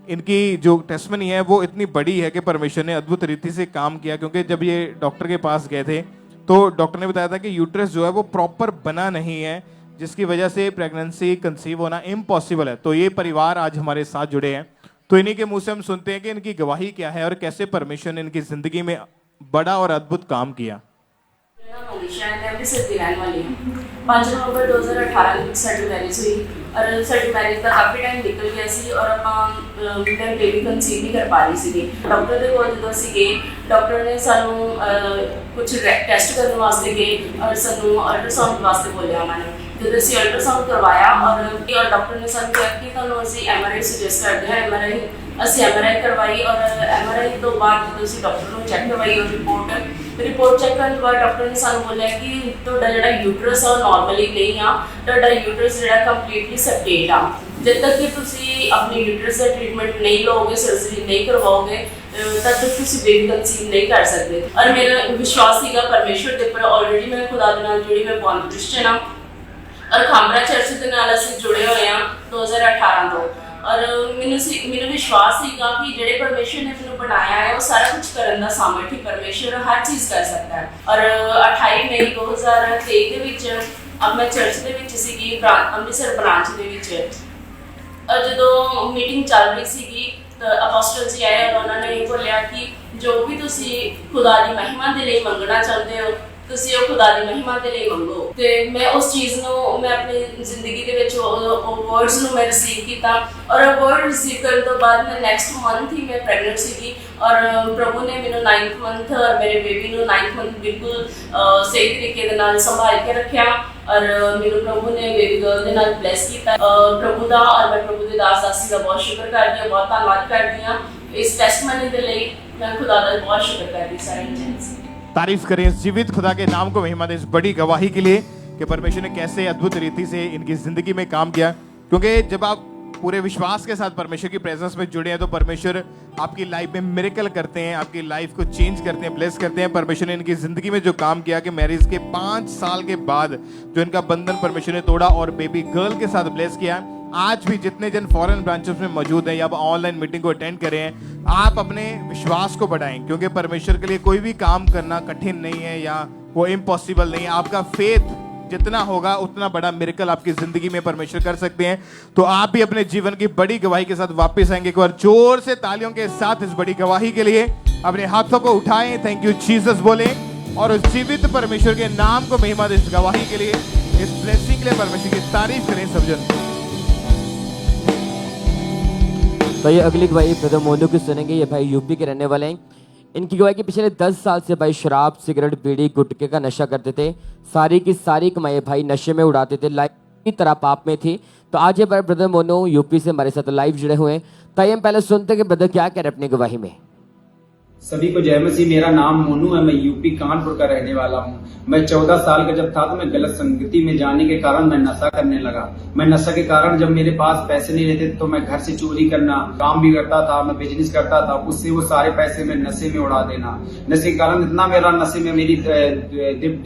इनकी जो टेस्टिमनी है वो इतनी बड़ी है कि परमेश्वर ने अद्भुत रीति से काम किया। क्योंकि जब ये डॉक्टर के पास गए थे तो डॉक्टर ने बताया था कि यूट्रस जो है वो प्रॉपर बना नहीं है, जिसकी वजह से प्रेगनेंसी कंसीव होना इम्पॉसिबल है। तो ये परिवार आज हमारे साथ जुड़े हैं, तो इन्हीं के मुंह से हम सुनते हैं कि इनकी गवाही क्या है और कैसे परमेश्वर ने इनकी जिंदगी में बड़ा और अद्भुत काम किया। मनीषा है, मैं अमृतसर की रहने वाली हूँ। 5 नवंबर 2018 में साडी मैरिज हुई और साडी मैरिज का काफ़ी टाइम निकल गया सी और ਆਪਾਂ बेबी कंसीव नहीं कर पा रही सी। डॉक्टर के कोल ਜਦੋਂ ਅਸੀਂ ਗਏ, डॉक्टर ने सानू कुछ टैसट करने वास्ते गए और सानू अल्ट्रासाउंड वास्ते बोलिया उन्होंने। जब ਅਸੀਂ अल्ट्रासाउंड करवाया और डॉक्टर ने सानू कहा कि ਤੁਹਾਨੂੰ ਅਸੀਂ MRI सुजेस्ट करते हैं। MRI ਅਸੀਂ MRI करवाई और MRI तो बाद ਜਦੋਂ ਅਸੀਂ डॉक्टर ਨੂੰ चेक करवाई और रिपोर्ट चेक करने के बाद डॉक्टर ने सानू बोलिया कि ਤੁਹਾਡਾ ਜਿਹੜਾ यूट्रस है नॉर्मली नहीं आ, ਤੁਹਾਡਾ यूट्रस ਜਿਹੜਾ कंप्लीटली सपरेट आ। जब तक कि ਤੁਸੀਂ अपनी यूट्रस का ट्रीटमेंट नहीं लोगे, सर्जरी नहीं करवाओगे, तब तक ਤੁਸੀਂ बेबी कंसीव नहीं कर सकते। और मेरा विश्वास ਸੀਗਾ परमेश्वर ਦੇ ਉੱਪਰ। ऑलरेडी मैं खुदा ਦੇ ਨਾਲ जुड़ी, मैं बॉर्न क्रिश्चियन हाँ और खामरा चर्च ਦੇ ਨਾਲ ਅਸੀਂ जुड़े हुए हैं 2018 ਤੋਂ। और ਮੈਨੂੰ विश्वास ਸੀਗਾ कि ਜਿਹੜੇ परमेश्वर ने ਮੈਨੂੰ बनाया है वो सारा कुछ करने ਦਾ सामर्थ्य परमेश्वर हर चीज़ कर सकता है। और 28 मई 2023 ਦੇ ਵਿੱਚ अब मैं चर्च ਦੇ ਵਿੱਚ ਸੀਗੀ ਅੰਮ੍ਰਿਤਸਰ ਬ੍ਰਾਂਚ ਦੇ ਵਿੱਚ। और ਜਦੋਂ मीटिंग चल रही ਸੀਗੀ ਤਾਂ ਅਪੋਸਟਲ ਜੀ ਆਏ और उन्होंने ये बोलिया कि जो भी ਤੁਸੀਂ खुदा ਦੀ महिमा ਦੇ ਲਈ ਮੰਗਣਾ ਚਾਹੁੰਦੇ ਹੋ ਤੁਸੀਂ ਉਹ खुदा ਦੀ महिमा ਦੇ ਲਈ ਮੰਗੋ। ਤੇ ਮੈਂ ਉਸ ਚੀਜ਼ ਨੂੰ ਮੈਂ ਆਪਣੀ ਜ਼ਿੰਦਗੀ ਦੇ ਵਿੱਚ ਉਹ ਵਰਡਸ ਨੂੰ ਮੈਂ ਰਿਸੀਵ ਕੀਤਾ और वर्ड रिसीव करने तो बाद मैं नेक्स्ट मंथ ही मैं प्रेगनेंट सी और प्रभु ने मैंने 9th मंथ और मेरे बेबी को 9th मंथ बिल्कुल सही तरीके के नाल संभाल के रखा और मेरे प्रभु ने बेबी गर्ल के नाल ब्लेस किया। प्रभु का और मैं प्रभु के दास दासी का बहुत शुक्र करती हूँ, बहुत धन्यवाद करती हूँ इस टेस्टमनी के लिए। मैं खुदा का बहुत शुक्र करती हूँ। सारे जेंट्स तारीफ करें इस जीवित खुदा के नाम को महिमा दे इस बड़ी गवाही के लिए कि परमेश्वर ने कैसे अद्भुत रीति से इनकी जिंदगी में काम किया। क्योंकि जब आप पूरे विश्वास के साथ परमेश्वर की प्रेजेंस में जुड़े हैं तो परमेश्वर आपकी लाइफ में मिरेकल करते हैं, आपकी लाइफ को चेंज करते हैं, ब्लेस करते हैं। परमेश्वर ने इनकी जिंदगी में जो काम किया कि मैरिज के 5 साल के बाद जो इनका बंधन परमेश्वर ने तोड़ा और बेबी गर्ल के साथ ब्लेस किया। आज भी जितने जन फॉरेन ब्रांचेस में मौजूद हैं या ऑनलाइन मीटिंग को अटेंड करें, आप अपने विश्वास को बढ़ाएं, क्योंकि परमेश्वर के लिए कोई भी काम करना कठिन नहीं है या वो इम्पॉसिबल नहीं है। आपका फेथ जितना होगा उतना बड़ा मिरेकल आपकी जिंदगी में परमेश्वर कर सकते हैं। तो आप भी अपने जीवन की बड़ी गवाही के साथ वापस आएंगे। एक बार जोर से तालियों के साथ इस बड़ी गवाही के लिए अपने हाथों को उठाएं, थैंक यू जीसस बोले और उस जीवित परमेश्वर के नाम को महिमा दे। इस गवाही के लिए, इस ब्लेसिंग के लिए परमेश्वर की तारीफ करें सब जन। तो ये अगली गवाही ब्रदर मोनू की सुनेंगे। ये भाई यूपी के रहने वाले हैं। इनकी गवाही के पिछले 10 साल से भाई शराब, सिगरेट, बीड़ी, गुटखे का नशा करते थे। सारी की सारी कमाई भाई नशे में उड़ाते थे, लाइफ की तरह पाप में थी। तो आज ये भाई ब्रदर मोनू यूपी से हमारे साथ लाइव जुड़े हुए हैं। ताइए हम पहले सुनते कि ब्रदर क्या कह रहे अपनी गवाही में। सभी को जय मसीह। मेरा नाम मोनू है, मैं यूपी कानपुर का रहने वाला हूँ। मैं 14 साल का जब था तो मैं गलत संगति में जाने के कारण मैं नशा करने लगा। मैं नशा के कारण जब मेरे पास पैसे नहीं रहते तो मैं घर से चोरी करना, काम भी करता था, मैं बिजनेस करता था, उससे वो सारे पैसे मैं नशे में उड़ा देना। नशे के कारण इतना मेरा नशे में मेरी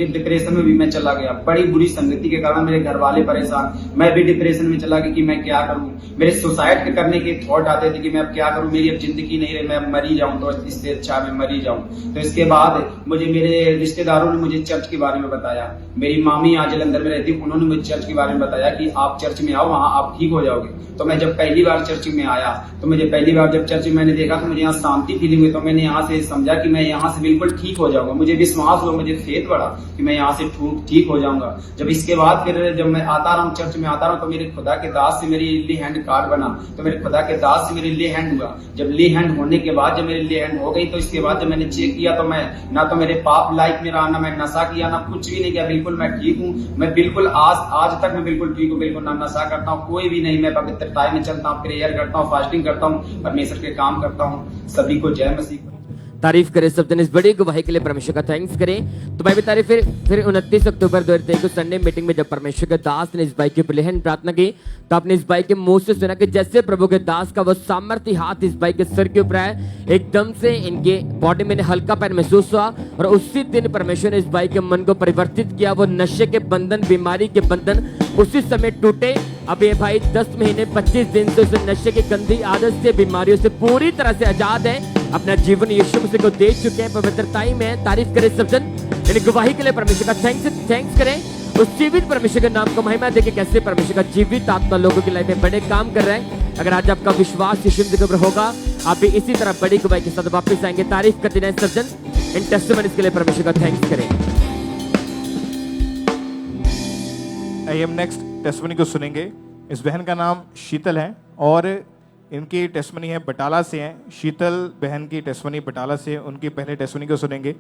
डिप्रेशन में भी मैं चला गया। बड़ी बुरी संगति के कारण मेरे घर वाले परेशान, मैं भी डिप्रेशन में चला गया कि मैं क्या करूँ। मेरे सुसाइड करने के थॉट आते थे कि मैं अब क्या करूँ, मेरी अब जिंदगी नहीं रही, मैं मरी जाऊँ तो इससे अच्छा मैं मरी जाऊँ। तो इसके बाद मुझे मेरे रिश्तेदारों ने मुझे चर्च के बारे में बताया। मेरी मामी आज जलंधर में रहती, उन्होंने मुझे चर्च के बारे में बताया कि आप चर्च में आओ, वहां आप ठीक हो जाओगे। तो मैं जब पहली बार चर्च में आया तो मुझे पहली बार जब चर्च में मैंने देखा तो मुझे यहाँ शांति फीलिंग हुई। तो मैंने यहाँ से समझा कि मैं यहाँ से बिल्कुल ठीक हो जाऊंगा। मुझे विश्वास हुआ, मुझे फेथ बढ़ा कि मैं यहाँ से ठीक हो जाऊंगा। जब इसके बाद फिर जब मैं आता रहा हूँ चर्च में आता रहा हूँ तो मेरे खुदा के दास से मेरी ली हैंड कार्ड बना। तो मेरे खुदा के दास से मेरी ली हैंड हुआ। जब ली हैंड होने के बाद जब मेरी ली हैंड हो गई तो इसके बाद जब मैंने चेक किया तो मैं ना तो मेरे पाप लाइफ में रहा, ना मैं नशा किया, ना कुछ भी नहीं किया। बिल्कुल मैं ठीक हूँ। मैं बिल्कुल आज तक मैं बिल्कुल ठीक हूँ। बिल्कुल ना नशा करता हूँ, कोई भी नहीं। मैं पवित्रता में चलता हूँ, प्रेयर करता हूँ, फास्टिंग करता हूँ, परमेश्वर के काम करता हूँ। सभी को जय मसीह। तारीफ करें सब जन इस बड़ी गवाही के लिए परमेश्वर का थैंक्स करें। तो मैं भी तारीफ फिर 29 अक्टूबर 2023 को संडे मीटिंग में जब परमेश्वर के दास ने इस भाई के प्लेहन प्रार्थना की तो आपने इस भाई के मुंह से सुना कि जैसे प्रभु के दास का वो सामर्थ्य हाथ इस भाई के सिर के ऊपर है, एकदम से इनके बॉडी में हल्का पैर महसूस हुआ और उसी दिन परमेश्वर ने इस भाई के मन को परिवर्तित किया। वो नशे के बंधन, बीमारी के बंधन उसी समय टूटे। अब ये भाई 10 महीने 25 दिन से उस नशे की गंदी आदत से, बीमारियों से पूरी तरह से आजाद है। अपना जीवन यीशु मसीह को दे चुके हैं, पवित्रताई में। तारीफ करें सब जन, इन गवाही के लिए परमेश्वर का थैंक्स करें। उस जीवित परमेश्वर के नाम को महिमा देके कैसे परमेश्वर का जीवित आत्मा लोगों की लाइफ में बड़े काम कर रहे हैं। अगर आज आपका विश्वास यीशु मसीह के ऊपर होगा, आप भी इसी तरह बड़ी गवाही के साथ वापस आएंगे। तारीफ करते रहें सब जन, इन टेस्टिमनीज के लिए परमेश्वर का थैंक्स करें। आइए हम नेक्स्ट टेस्टिमनी को सुनेंगे। इस बहन का नाम शीतल है और इनकी टेस्टिमनी है बटाला से है। शीतल बहन की टेस्टिमनी बटाला से। उनकी पहले टेस्टिमनी को सुनेंगे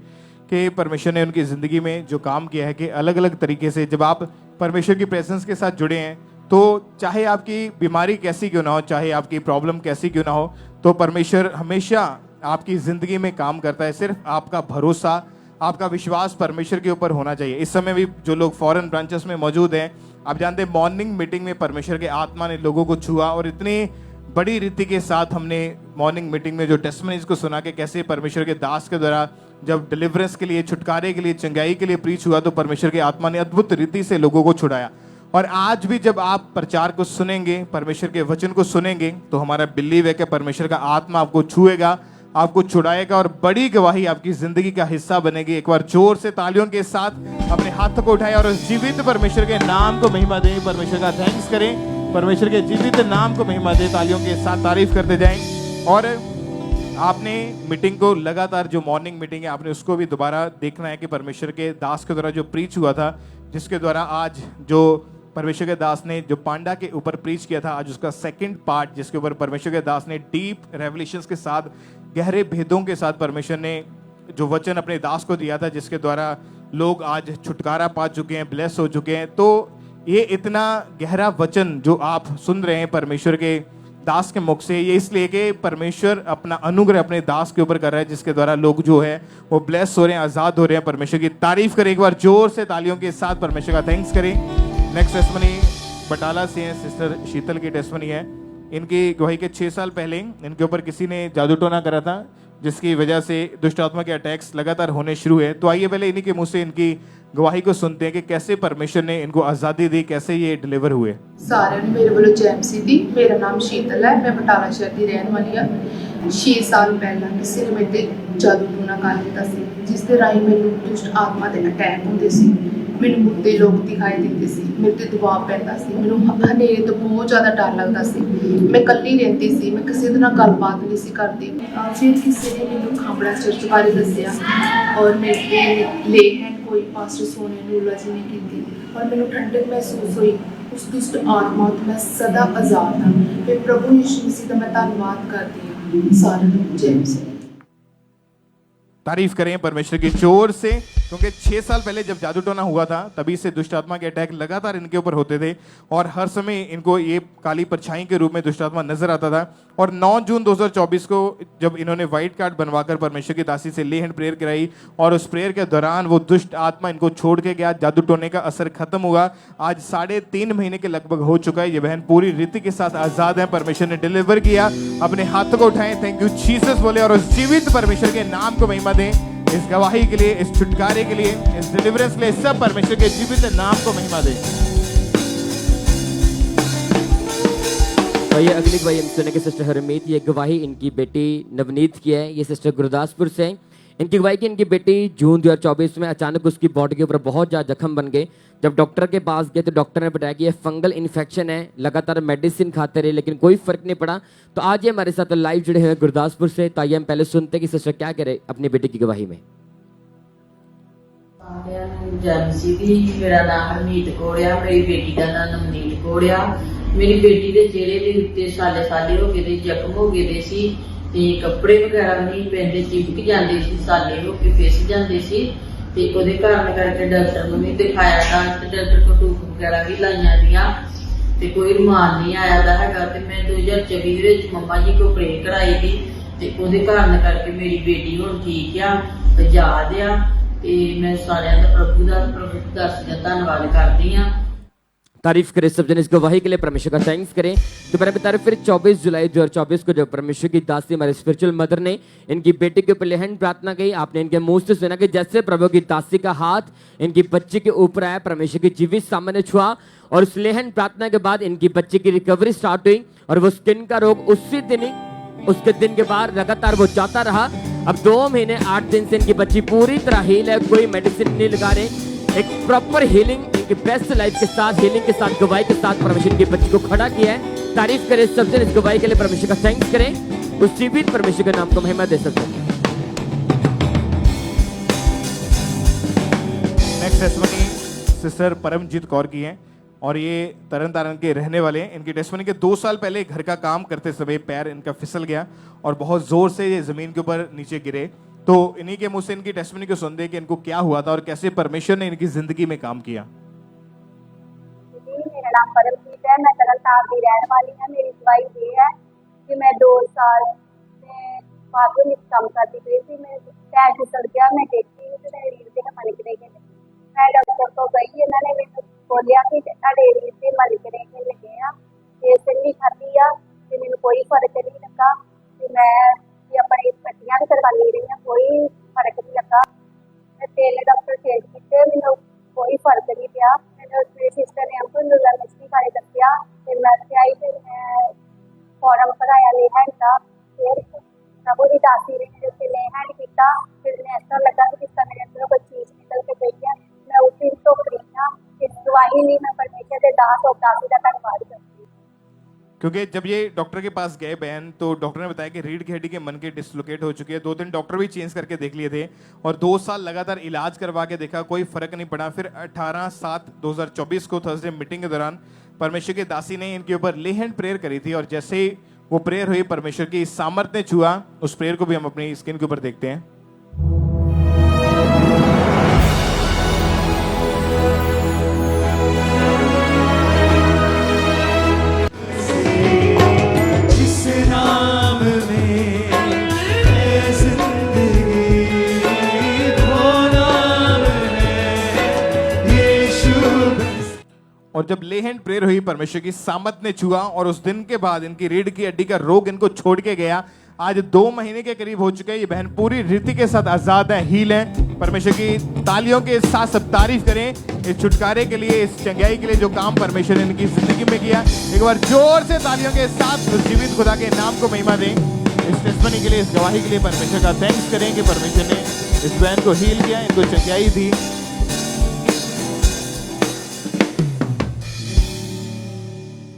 कि परमेश्वर ने उनकी ज़िंदगी में जो काम किया है कि अलग अलग तरीके से जब आप परमेश्वर की प्रेजेंस के साथ जुड़े हैं तो चाहे आपकी बीमारी कैसी क्यों ना हो, चाहे आपकी प्रॉब्लम कैसी क्यों ना हो, तो परमेश्वर हमेशा आपकी ज़िंदगी में काम करता है। सिर्फ आपका भरोसा, आपका विश्वास परमेश्वर के ऊपर होना चाहिए। इस समय भी जो लोग फॉरेन ब्रांचेस में मौजूद हैं, आप जानते हैं मॉर्निंग मीटिंग में परमेश्वर के आत्मा ने लोगों को छुआ और इतनी बड़ी रीति के साथ हमने मॉर्निंग मीटिंग में जो टेस्टिमनीज को सुना कि कैसे परमेश्वर के दास के द्वारा जब डिलीवरेंस के लिए, छुटकारे के लिए, चंगाई के लिए प्रीच हुआ तो परमेश्वर के आत्मा ने अद्भुत रीति से लोगों को छुड़ाया। और आज भी जब आप प्रचार को सुनेंगे, परमेश्वर के वचन को सुनेंगे, तो हमारा बिलीव है कि परमेश्वर का आत्मा आपको छुएगा, आपको छुड़ाएगा और बड़ी गवाही आपकी जिंदगी का हिस्सा बनेगी। एक बार जोर से तालियों के साथ अपने हाथों को उठाएं और उस जीवित परमेश्वर के नाम को महिमा दें। परमेश्वर का थैंक्स करें, परमेश्वर के जीवित नाम को महिमा दें। तालियों के साथ तारीफ करते जाएं। और आपने मीटिंग को लगातार, जो मॉर्निंग मीटिंग है, आपने उसको भी दोबारा देखना है कि परमेश्वर के दास के द्वारा जो प्रीच हुआ था, जिसके द्वारा आज जो परमेश्वर के दास ने जो पांडा के ऊपर प्रीच किया था, आज उसका सेकंड पार्ट, जिसके ऊपर परमेश्वर के दास ने डीप रेवलेशंस के साथ, गहरे भेदों के साथ परमेश्वर ने जो वचन अपने दास को दिया था, जिसके द्वारा लोग आज छुटकारा पा चुके हैं, ब्लेस हो चुके हैं। तो ये इतना गहरा वचन जो आप सुन रहे हैं परमेश्वर के दास के मुख से, ये इसलिए कि परमेश्वर अपना अनुग्रह अपने दास के ऊपर कर रहा है, जिसके द्वारा लोग जो है वो ब्लेस हो रहे हैं, आजाद हो रहे हैं। परमेश्वर की तारीफ करें, एक बार जोर से तालियों के साथ परमेश्वर का थैंक्स करें। नेक्स्ट टेस्टिमनी बटाला से है, सिस्टर शीतल की टेस्टिमनी है। इनकी गवाही के 6 साल पहले इनके ऊपर किसी ने जादू टोना करा था, जिसकी वजह से दुष्ट आत्मा के अटैक्स लगातार होने शुरू हुए। तो आइए पहले इन्हीं के मुंह से इनकी गवाही को सुनते हैं कि कैसे परमेश्वर ने इनको आज़ादी दी, कैसे ये डिलीवर हुए। सारे ने मेरे वालों जय मसीह दी। मेरा नाम शीतल है, मैं बटाला शहर की रहने वाली हाँ। 6 साल पहला किसी ने मेरे ते जादू टोना कर दिता सी, जिस दे राही मैनूं दुष्ट आत्मा दे अटैक हुंदे सी। मैनूं मुर्दे लोग दिखाई दिंदे सी, मेरे ते दबाव पैंदा सी, मैनूं हनेरे तो बहुत ज़्यादा डर लगदा सी। मैं कल्ली रहती सी, मैं किसी दे नाल गलबात नहीं सी करदी। फिर किसी ने मैनूं खाबड़ा चर्च बारे दस्सिया और मेरे ते ले हैंड कोई पास्टर सोने ने उलझ नहीं की और मैनूं ठंडक महसूस हुई। उस दुष्ट आत्मा तो मैं सदा आज़ाद हाँ। मैं प्रभु यीशु मसीह का मैं धन्यवाद करती हूँ। सारे जय मसीह। तारीफ करें परमेश्वर की जोर से, क्योंकि 6 साल पहले जब जादू टोना हुआ था तभी से दुष्ट आत्मा के अटैक लगातार इनके ऊपर होते थे और हर समय इनको ये काली परछाई के रूप में दुष्ट आत्मा नजर आता था। और 9 जून 2024 को जब इन्होंने व्हाइट कार्ड बनवाकर परमेश्वर की दासी से ले हैंड प्रेयर कराई और उस प्रेयर के दौरान वो दुष्ट आत्मा इनको छोड़ के गया, जादू टोने का असर खत्म हुआ। आज 3.5 महीने के लगभग हो चुका है। ये बहन पूरी रीति के साथ आजाद है, परमेश्वर ने डिलीवर किया। अपने हाथों को उठाएं, थैंक यू जीसस बोले और उस जीवित परमेश्वर के नाम को महिमा दें। इस गवाही के लिए, इस छुटकारे के लिए, इस डिलीवरेंस के लिए सब परमेश्वर के जीवित नाम को महिमा दें। तो ये अगली गवाही हम सुनेंगे सिस्टर हरमीत। ये गवाही इनकी बेटी नवनीत की है। ये सिस्टर गुरदासपुर से हैं। इनकी गवाही की इनकी बेटी जून 2024 में अचानक उसकी बॉडी के ऊपर बहुत ज़्यादा जख्म बन गए। जब डॉक्टर के पास गए तो डॉक्टर ने बताया कि ये फंगल इन्फेक्शन है। लगातार मेडिसिन खाते रहे लेकिन कोई फर्क नहीं पड़ा। तो आज ये हमारे साथ लाइव जुड़े हुए गुरदासपुर से। तो आइए हम पहले सुनते कि सिस्टर क्या करे अपनी बेटी की गवाही में। मेरा नाम हरमीत कौड़िया, मेरी बेटी का नाम नवनीत कौड़िया। मेरी बेटी ਦੇ ਚਿਹਰੇ ਦੇ ਉੱਤੇ ਸਾਲੇ ਹੋ ਗਏ ਦੇ ਜ਼ਖਮ ਹੋ ਗਏ ਦੇ ਸੀ ਤੇ ਕੱਪੜੇ ਵਗੈਰਾ ਨਹੀਂ ਪੈਂਦੇ, ਚਿਪਕ ਜਾਂਦੇ ਸੀ, ਸਾਲੇ ਹੋ ਕੇ ਫਿਸ ਜਾਂਦੇ ਸੀ ਤੇ ਉਹਦੇ ਕਾਰਨ ਕਰਕੇ ਡਾਕਟਰ ਨੂੰ ਵੀ ਦਿਖਾਇਆ ਤਾਂ ਤੇ ਡਾਕਟਰ ਕੋਲ ਟੂਬ ਵਗੈਰਾ ਵੀ ਲਾਈਆਂ ਦੀਆਂ ਤੇ ਕੋਈ ਰੁਮਾਨ ਨਹੀਂ ਆਇਆ ਦਾ ਹੈਗਾ। ਤੇ ਮੈਂ 2024 ਦੇ ਵਿੱਚ ਮੰਮਾ ਜੀ ਕੋ ਪ੍ਰੇ ਕਰਾਈ ਦੀ ਤੇ ਉਹਦੇ ਕਾਰਨ ਕਰਕੇ ਮੇਰੀ ਬੇਟੀ ਹੁਣ ਠੀਕ ਆ, ਆਜ਼ਾਦ ਆ ਤੇ ਮੈਂ ਸਾਰਿਆਂ ਦਾ ਪ੍ਰਭੂ ਦਾਸ ਦਾ ਧੰਨਵਾਦ ਕਰਦੀ ਆ। तारीफ करें सब जन इस गवाही के लिए, परमेश्वर का थैंक्स करें। तो मैंने बताया फिर 24 जुलाई 2024 को जब परमेश्वर की दासी हमारे स्पिरिचुअल मदर ने इनकी बेटी के ऊपर लेहन प्रार्थना की, आपने इनके मुंह से सुना कि जैसे प्रभु की दासी का हाथ इनकी बच्ची के ऊपर आया, परमेश्वर की जीवित सामने छुआ और उस लेहन प्रार्थना के बाद इनकी बच्ची की रिकवरी स्टार्ट हुई और वो स्किन का रोग उसी दिन ही उसके दिन के बाद लगातार वो जाता रहा। अब 2 महीने 8 दिन से इनकी बच्ची पूरी तरह हील है, कोई मेडिसिन नहीं लगा रहे, एक प्रॉपर हीलिंग, इनकी बेस्ट लाइफ के साथ, हीलिंग के साथ, गवाही के साथ परमेश्वर की बच्ची को खड़ा किया है। तारीफ करें सब जन इस गवाही के लिए, परमेश्वर का थैंक्स करें। उस जीवित परमेश्वर के नाम को महिमा दे सकते हैं। Next testimony sister Paramjit Kaur की है और ये तरन तारण के रहने वाले हैं। इनकी टेस्टमनी के 2 साल पहले घर का काम करते समय पैर इनका फिसल गया और बहुत जोर से ये जमीन के ऊपर नीचे गिरे। तो इन्हीं के मुंह से इनकी टेस्टमनी को सुनते कि इनको क्या हुआ था और कैसे परमेश्वर ने इनकी जिंदगी में काम किया। मेरा नाम परमजीत है, मैं तरन तारण की रहने वाली हूं। मेरी गवाही ये है कि मैं 2 साल से बाथरूम में काम करती थी, मेरे पैर फिसल गया, मैं देखती हूँ तो मेरे रीढ़ से मलकने के मैं डॉक्टर को गई, इन्होंने मेरे बोलिया कि ਤੁਹਾਡੇ रीढ़ से मलकने के लगे हैं, मेडिसिन भी खाती है तो मैंने कोई फर्क नहीं लगा। तो मैं अपनी पट्टियां भी करवा ले रही हूँ, कोई फर्क नहीं लगा। मैं 3 डॉक्टर चेंज किए, मैंने कोई फर्क नहीं पिया। मैंने मेरी सिस्टर ने हमको यूनिवर्सिटी बारे दसिया, फिर मैं इत्थे आई, फिर मैं फॉर्म भराया लेहैंड का, फिर प्रभु की दासी ने मेरे उत्ते लेहैंड किया। फिर मैं ऐसा लगा कि जिस तरह मेरे अंदरों कोई चीज निकल के गई है, मैं उस दिन तो फ्री हाँ। इस गवाही नहीं मैं परमेश्वर के दास और दासी का धन्यवाद करती हूँ। क्योंकि जब ये डॉक्टर के पास गए बहन तो डॉक्टर ने बताया कि रीढ़ की हड्डी के मन के डिसलोकेट हो चुकी है। 2-3 डॉक्टर भी चेंज करके देख लिए थे और 2 साल लगातार इलाज करवा के देखा, कोई फर्क नहीं पड़ा। फिर 18/7/2024 को थर्सडे मीटिंग के दौरान परमेश्वर की दासी ने इनके ऊपर ले हैंड प्रेयर करी थी और जैसे ही वो प्रेयर हुई परमेश्वर की सामर्थ्य ने छुआ। उस प्रेयर को भी हम अपनी स्क्रीन के ऊपर देखते हैं। और जब ले हैंड प्रेयर हुई परमेश्वर की सामत ने छुआ और उस दिन के बाद इनकी रीढ़ की हड्डी का रोग इनको छोड़ के गया। आज 2 महीने के करीब हो चुके हैं। ये बहन पूरी रीति के साथ आजाद है, हील है। परमेश्वर की तालियों के साथ सब तारीफ करें इस छुटकारे के लिए, इस चंगाई के लिए जो काम परमेश्वर ने इनकी जिंदगी में किया। एक बार जोर से तालियों के साथ उस जीवित खुदा के नाम को महिमा दें। इस टेस्टमनी के लिए, इस गवाही के लिए परमेश्वर का थैंक्स करें कि परमेश्वर ने इस बहन को हील किया, इनको चंगाई दी।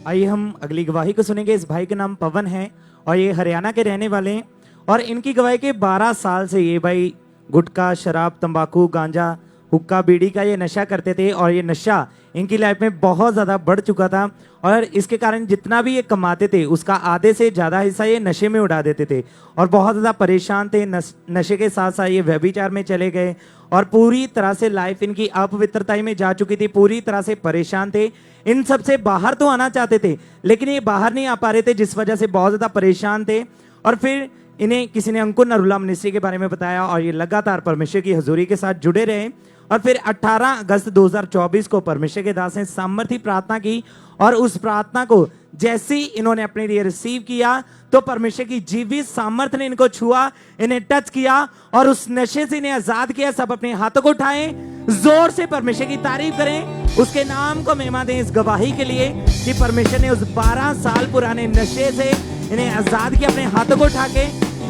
आइए हम अगली गवाही को सुनेंगे। इस भाई का नाम पवन है और ये हरियाणा के रहने वाले हैं और इनकी गवाही के 12 साल से ये भाई गुटखा, शराब, तंबाकू, गांजा हुक्का बीड़ी का ये नशा करते थे और ये नशा इनकी लाइफ में बहुत ज़्यादा बढ़ चुका था और इसके कारण जितना भी ये कमाते थे उसका आधे से ज़्यादा हिस्सा ये नशे में उड़ा देते थे और बहुत ज़्यादा परेशान थे। नशे के साथ साथ ये व्यभिचार में चले गए और पूरी तरह से लाइफ इनकी अपवित्रता में जा चुकी थी, पूरी तरह से परेशान थे। इन सब से बाहर तो आना चाहते थे लेकिन ये बाहर नहीं आ पा रहे थे, जिस वजह से बहुत ज़्यादा परेशान थे। और फिर इन्हें किसी ने अंकुर नरूला मिनिस्ट्री के बारे में बताया और ये लगातार परमेश्वर की हजूरी के साथ जुड़े रहे और फिर 18 अगस्त 2024 को परमेश्वर के दास ने सामर्थी प्रार्थना की और उस प्रार्थना को जैसे ही इन्होंने अपने लिए रिसीव किया तो परमेश्वर की जीवित सामर्थ्य ने इनको छुआ, इन्हें टच किया और उस नशे से इन्हें आजाद किया। सब अपने हाथों को उठाएं, जोर से परमेश्वर की तारीफ करें, उसके नाम को महिमा दें इस गवाही के लिए कि परमेश्वर ने उस 12 साल पुराने नशे से इन्हें आजाद किया। अपने हाथों को उठा के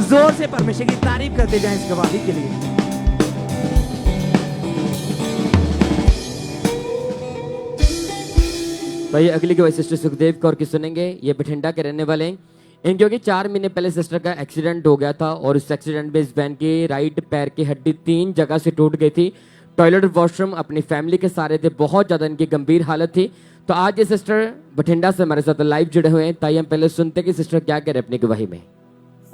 जोर से परमेश्वर की तारीफ करते जाएं इस गवाही के लिए। भाई अगली गवाही सिस्टर सुखदेव कौर की सुनेंगे। ये बठिंडा के रहने वाले हैं। इन क्योंकि 4 महीने पहले सिस्टर का एक्सीडेंट हो गया था और उस एक्सीडेंट में इस बहन की राइट पैर की हड्डी 3 जगह से टूट गई थी। टॉयलेट वॉशरूम अपनी फैमिली के सारे थे, बहुत ज़्यादा इनकी गंभीर हालत थी। तो आज ये सिस्टर बठिंडा से हमारे साथ लाइव जुड़े हुए हैं। ताई हम पहले सुनते कि सिस्टर क्या कह रहे अपनी गवाही में।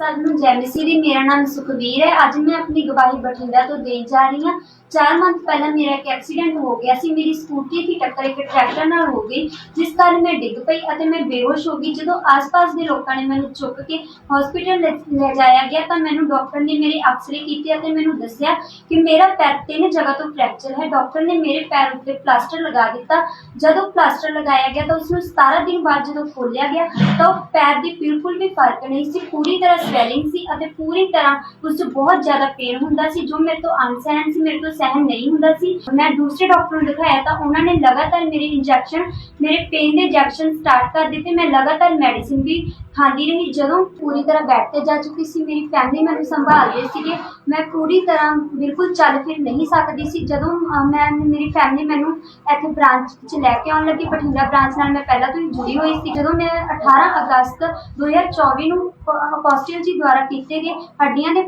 सर मैं जय मसीह दी, मेरा नाम सुखबीर है। ਅੱਜ मैं अपनी गवाही बठिंडा तो देन जा रही हूँ। 4 मंथ पहले मेरा एक एक्सीडेंट हो गया सी। मेरी स्कूटी की टक्कर एक ट्रैक्टर ਨਾਲ ਹੋ ਗਈ ਜਿਸ ਕਾਰਨ ਮੈਂ ਡਿੱਗ ਪਈ ਅਤੇ ਮੈਂ ਬੇਹੋਸ਼ ਹੋ ਗਈ। ਜਦੋਂ ਆਸ-ਪਾਸ ਦੇ ਲੋਕਾਂ ਨੇ ਮੈਨੂੰ ਚੁੱਕ ਕੇ ਹਸਪੀਟਲ ਲੈ ਜਾਇਆ ਗਿਆ ਤਾਂ ਮੈਨੂੰ ਡਾਕਟਰ ਨੇ ਮੇਰੇ ਐਕਸ-ਰੇ ਕੀਤੇ ਅਤੇ ਮੈਨੂੰ ਦੱਸਿਆ ਕਿ ਮੇਰਾ ਪੈਰ 3 ਜਗ੍ਹਾ ਤੋਂ ਫ੍ਰੈਕਚਰ ਹੈ। ਡਾਕਟਰ ਨੇ ਮੇਰੇ ਪੈਰ ਉੱਤੇ ਪਲਾਸਟਰ ਲਗਾ ਦਿੱਤਾ। ਜਦੋਂ ਪਲਾਸਟਰ ਲਗਾਇਆ ਗਿਆ ਤਾਂ ਉਸ ਨੂੰ 17 ਦਿਨ ਬਾਅਦ ਜਦੋਂ ਖੋਲਿਆ ਗਿਆ ਤਾਂ ਉਹ ਪੈਰ ਦੀ ਬਿਲਕੁਲ ਵੀ ਫਰਕ ਨਹੀਂ ਸੀ, ਪੂਰੀ ਤਰ੍ਹਾਂ ਸਵੈਲਿੰਗ ਸੀ ਅਤੇ ਪੂਰੀ ਤਰ੍ਹਾਂ ਉਸ 'ਚ ਬਹੁਤ ਜ਼ਿਆਦਾ ਪੇਨ ਹੁੰਦਾ ਸੀ ਜੋ ਮੇਰੇ ਤੋਂ ਅਨਸਹਿਨ ਸੀ, ਮੇਰੇ ਤੋਂ सहन नहीं ਹੁੰਦਾ ਸੀ। मैं दूसरे डॉक्टर ਨੂੰ ਦਿਖਾਇਆ ਤਾਂ ਉਹਨਾਂ ਨੇ ਲਗਾਤਾਰ ਮੇਰੇ ਇੰਜੈਕਸ਼ਨ, ਮੇਰੇ ਪੇਨ ਦੇ ਇੰਜੈਕਸ਼ਨ ਸਟਾਰਟ ਕਰ ਦਿੱਤੇ। ਮੈਂ ਲਗਾਤਾਰ ਮੈਡੀਸਿਨ ਵੀ ਖਾਂਦੀ ਰਹੀ। ਜਦੋਂ ਪੂਰੀ ਤਰ੍ਹਾਂ ਬੈੱਡ ਤੇ ਜਾ ਚੁੱਕੀ ਸੀ, ਮੇਰੀ ਫੈਮਿਲੀ ਮੈਨੂੰ ਸੰਭਾਲ ਰਹੀ ਸੀਗੇ, ਮੈਂ ਪੂਰੀ ਤਰ੍ਹਾਂ ਬਿਲਕੁਲ ਚੱਲ ਫਿਰ ਨਹੀਂ ਸਕਦੀ ਸੀ। ਜਦੋਂ ਮੇਰੀ ਫੈਮਿਲੀ ਮੈਨੂੰ ਇੱਥੇ ਬ੍ਰਾਂਚ 'ਚ ਲੈ ਕੇ ਆਉਣ ਲੱਗੀ, ਬਠਿੰਡਾ ਬ੍ਰਾਂਚ ਨਾਲ ਮੈਂ ਪਹਿਲਾਂ ਤੋਂ ਹੀ ਜੁੜੀ ਹੋਈ ਸੀ। ਜਦੋਂ ਮੈਂ 18 ਅਗਸਤ 2024 ਨੂੰ ਅਪੋਸਟਲ ਜੀ ਦੁਆਰਾ ਕੀਤੇ ਗਏ ਹੱਡੀਆਂ ਦੇ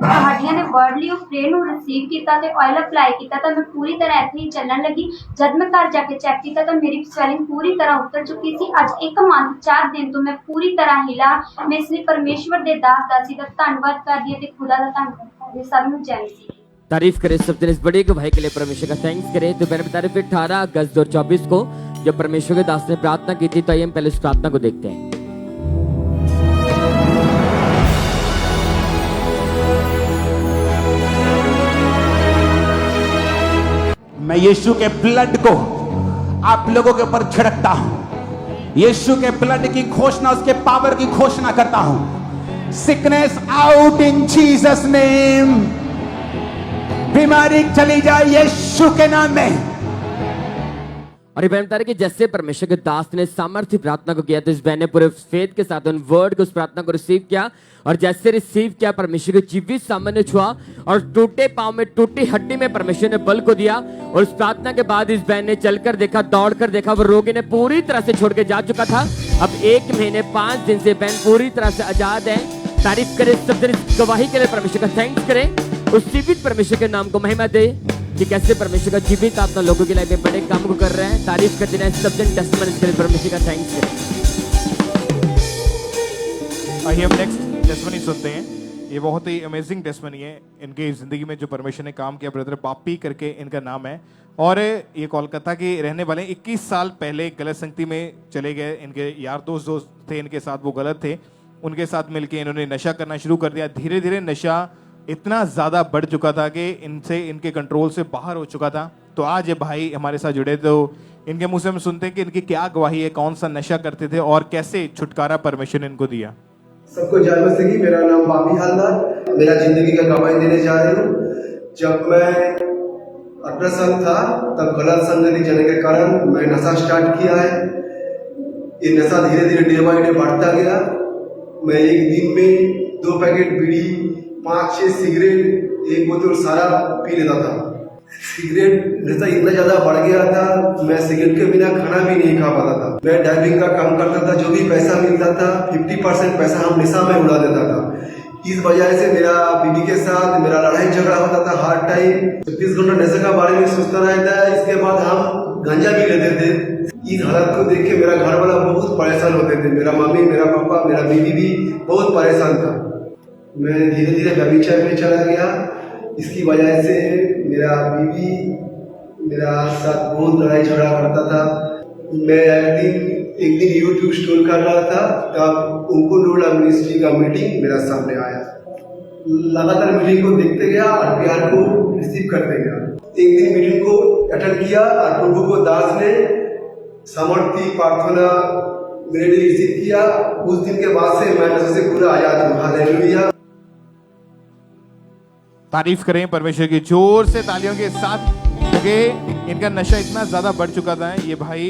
ਵਰਡ ਲਈ ਉਹ ਪ੍ਰੇ ਨੂੰ ਰਿਸੀਵ ਕੀਤਾ ਤੇ ਆਇਲ ਅਪਲਾਈ ਕੀਤਾ ਤਾਂ ਮੈਂ ਪੂਰੀ ਤਰ੍ਹਾਂ ਇੱਥੇ ਹੀ ਚੱਲਣ ਲੱਗੀ। ਜਦ ਮੈਂ ਘਰ ਜਾ ਕੇ ਚੈੱਕ ਕੀਤਾ ਤਾਂ ਮੇਰੀ ਸਵੈਲਿੰਗ ਪੂਰੀ ਤਰ੍ਹਾਂ ਉਤਰ ਚੁੱਕੀ ਸੀ। ਅੱਜ 1 ਮੰਥ 4 ਦਿਨ ਤੋਂ ਮੈਂ ਪੂਰੀ ਤਰ੍ਹਾਂ ਹਿਲਾ। मैं इसलिए परमेश्वर दे दास दासी का धन्यवाद कर दिया ते खुदा का धन्यवाद कर दिया। सब ਨੂੰ जय मसीह। तारीफ करें सब दिन इस बड़ी गवाही के लिए परमेश्वर का थैंक्स करें। तो मैंने बता रहे फिर 18 अगस्त 2024 को जब परमेश्वर के दास ने प्रार्थना की थी तो आइए हम पहले इस प्रार्थना को देखते हैं। मैं यीशु के ब्लड को आप लोगों के ऊपर छिड़कता हूं। यीशु के ब्लड की घोषणा, उसके पावर की घोषणा करता हूं। Sickness out in Jesus name. बीमारी चली जाए यीशु के नाम में। और ये बहन बता रही कि जैसे परमेश्वर के दास ने सामर्थ्य प्रार्थना को किया तो इस बहन ने पूरे फेथ के साथ उन वर्ड को, उस प्रार्थना को रिसीव किया और जैसे रिसीव किया परमेश्वर के जीवित सामर्थ्य छुआ और टूटे पांव में, टूटी हड्डी में परमेश्वर ने बल को दिया। और उस प्रार्थना के बाद इस बहन ने चलकर देखा, दौड़कर देखा, वो रोगी ने पूरी तरह से छोड़ के जा चुका था। अब 1 महीने 5 दिन से बहन पूरी तरह से आजाद है। तारीफ करें सब दिन इस गवाही के लिए परमेश्वर का थैंक्स करें। उस जीवित परमेश्वर के नाम को महिमा दे कि कैसे परमेश्वर का जीवित आत्मा लोगों की लाइफ में बड़े काम को कर रहे हैं। तारीफ करते हैं सब दिन टेस्टिमनी के लिए परमेश्वर का थैंक्स करें। आइए हम नेक्स्ट टेस्टिमनी सुनते हैं। ये बहुत ही अमेजिंग टेस्टिमनी है इनकी ज़िंदगी में जो परमेश्वर ने काम किया। ब्रदर पापी करके इनका नाम है और ये कोलकाता के रहने वाले 21 साल पहले गलत संगति में चले गए। इनके यार दोस्त थे इनके साथ, वो गलत थे, उनके साथ मिलके इन्होंने नशा करना शुरू कर दिया। धीरे धीरे नशा इतना ज़्यादा बढ़ चुका था कि इनके कंट्रोल से बाहर हो चुका था। तो आज ये भाई हमारे साथ जुड़े तो इनके मुंह से हम सुनते हैं कि इनकी क्या गवाही है, कौन सा नशा करते थे और कैसे छुटकारा परमेश्वर ने इनको दिया। सबको जय मसीह की। मेरा नाम बाबी हालदार, मेरा जिंदगी का गवाही देने जा रही हूँ। जब मैं 18 साल था तब गलत संगति जाने के कारण मैं नशा स्टार्ट किया है। ये नशा धीरे धीरे डे बाई डे बढ़ता गया। मैं एक दिन में 2 पैकेट बीड़ी, 5-6 सिगरेट, 1 बोतल शराब पी लेता था। सिगरेट नशा इतना ज्यादा बढ़ गया था, मैं सिगरेट के बिना खाना भी नहीं खा पाता था। मैं ड्राइविंग का काम करता था, जो भी पैसा मिलता था 50% पैसा हम नशा में उड़ा देता था। इस वजह से मेरा बीवी के साथ मेरा लड़ाई झगड़ा होता था हर टाइम। 24 घंटा नशे के बारे में सोचता रहता है। इसके बाद हम गांजा भी लेते थे। इस हालत को देख के मेरा घर वाला बहुत परेशान होते थे। मेरा मम्मी, मेरा पापा, मेरा बीवी भी बहुत परेशान था। मैं धीरे धीरे व्यभिचार में चला गया। इसकी वजह से मेरा बीवी मेरा साथ बहुत लड़ाई झगड़ा करता था। मैं एक दिन यूट्यूब स्टोर कर रहा था, तब उनको लोड़ा मिनिस्ट्री का मीटिंग मेरा सामने आया। लगातार मीटिंग को देखते गया और प्यार को रिसीव करते गया। एक दिन मीटिंग को अटेंड किया और प्रभु को दास ने सामर्थ्य प्रार्थना मेरे लिए रिसीव किया। उस दिन के बाद से मैं नशे से पूरा आजाद हूँ। हालेलुया। तारीफ करें परमेश्वर की, जोर से तालियों के साथ, क्योंकि इनका नशा इतना ज्यादा बढ़ चुका था। ये भाई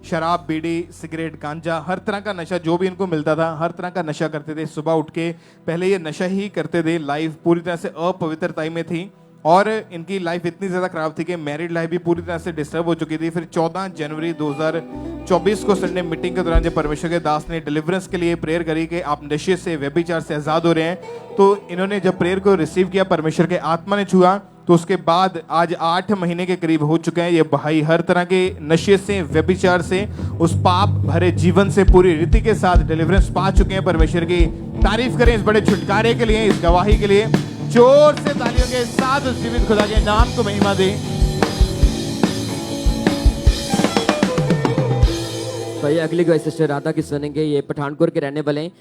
शराब, बीड़ी, सिगरेट, गांजा, हर तरह का नशा जो भी इनको मिलता था हर तरह का नशा करते थे। सुबह उठ के पहले ये नशा ही करते थे। लाइफ पूरी तरह से अपवित्रता में थी और इनकी लाइफ इतनी ज़्यादा ख़राब थी कि मैरिड लाइफ भी पूरी तरह से डिस्टर्ब हो चुकी थी। फिर 14 जनवरी 2024 को संडे मीटिंग के दौरान जब परमेश्वर के दास ने डिलीवरेंस के लिए प्रेयर करी कि आप नशे से, व्यभिचार से आज़ाद हो रहे हैं, तो इन्होंने जब प्रेयर को रिसीव किया, परमेश्वर के आत्मा ने छुआ, तो उसके बाद आज 8 महीने के करीब हो चुके हैं। ये भाई हर तरह के नशे से, व्यभिचार से, उस पाप भरे जीवन से पूरी रीति के साथ डिलीवरेंस पा चुके हैं। परमेश्वर की तारीफ करें इस बड़े छुटकारे के लिए, इस गवाही के लिए। जोर से तालियों के साथ उस जीवित खुदा के नाम को महिमा दें। तो ये अगली गवाही सिस्टर राधा की सुनेंगे। ये पठानकोट के रहने वाले हैं।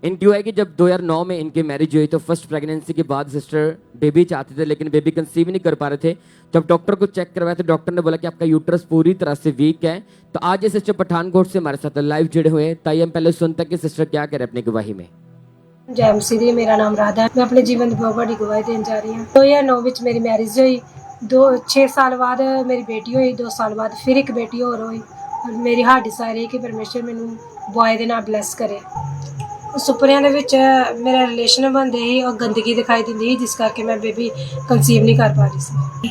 इनकी हुआ है कि जब 2009 में इनकी मैरिज हुई तो फर्स्ट प्रेगनेंसी के बाद सिस्टर बेबी चाहते थे, लेकिन बेबी कंसीव नहीं कर पा रहे थे। जब डॉक्टर को चेक करवाया तो डॉक्टर ने बोला कि आपका यूट्रस पूरी तरह से वीक है। तो आज ये सिस्टर पठानकोट से हमारे साथ लाइव जुड़े हुए हैं। ताइए हम पहले सुनते हैं कि सिस्टर क्या कह रहे हैं अपनी गवाही में। जय मसीह। मेरा नाम राधा है। मैं अपने जीवन की बहुत बड़ी गवाही देने जा रही हूँ। 2009 में मेरी मैरिज हुई। 6 साल बाद मेरी बेटी हुई। 2 साल बाद फिर एक बेटी और हुई। और मेरी हार्ट डिजायर है कि परमेश्वर मैनू बॉय ਦੇ ਨਾਲ ਬਲੈਸ ਕਰੇ। ਸੁਪਨਿਆਂ ਦੇ ਵਿੱਚ ਮੇਰਾ ਰਿਲੇਸ਼ਨ ਬਣਦੇ ਹੀ और गंदगी दिखाई ਦਿੰਦੀ ਸੀ, ਜਿਸ ਕਰਕੇ ਮੈਂ ਬੇਬੀ ਕੰਸੀਵ ਨਹੀਂ ਕਰ ਪਾ ਰਹੀ ਸੀ।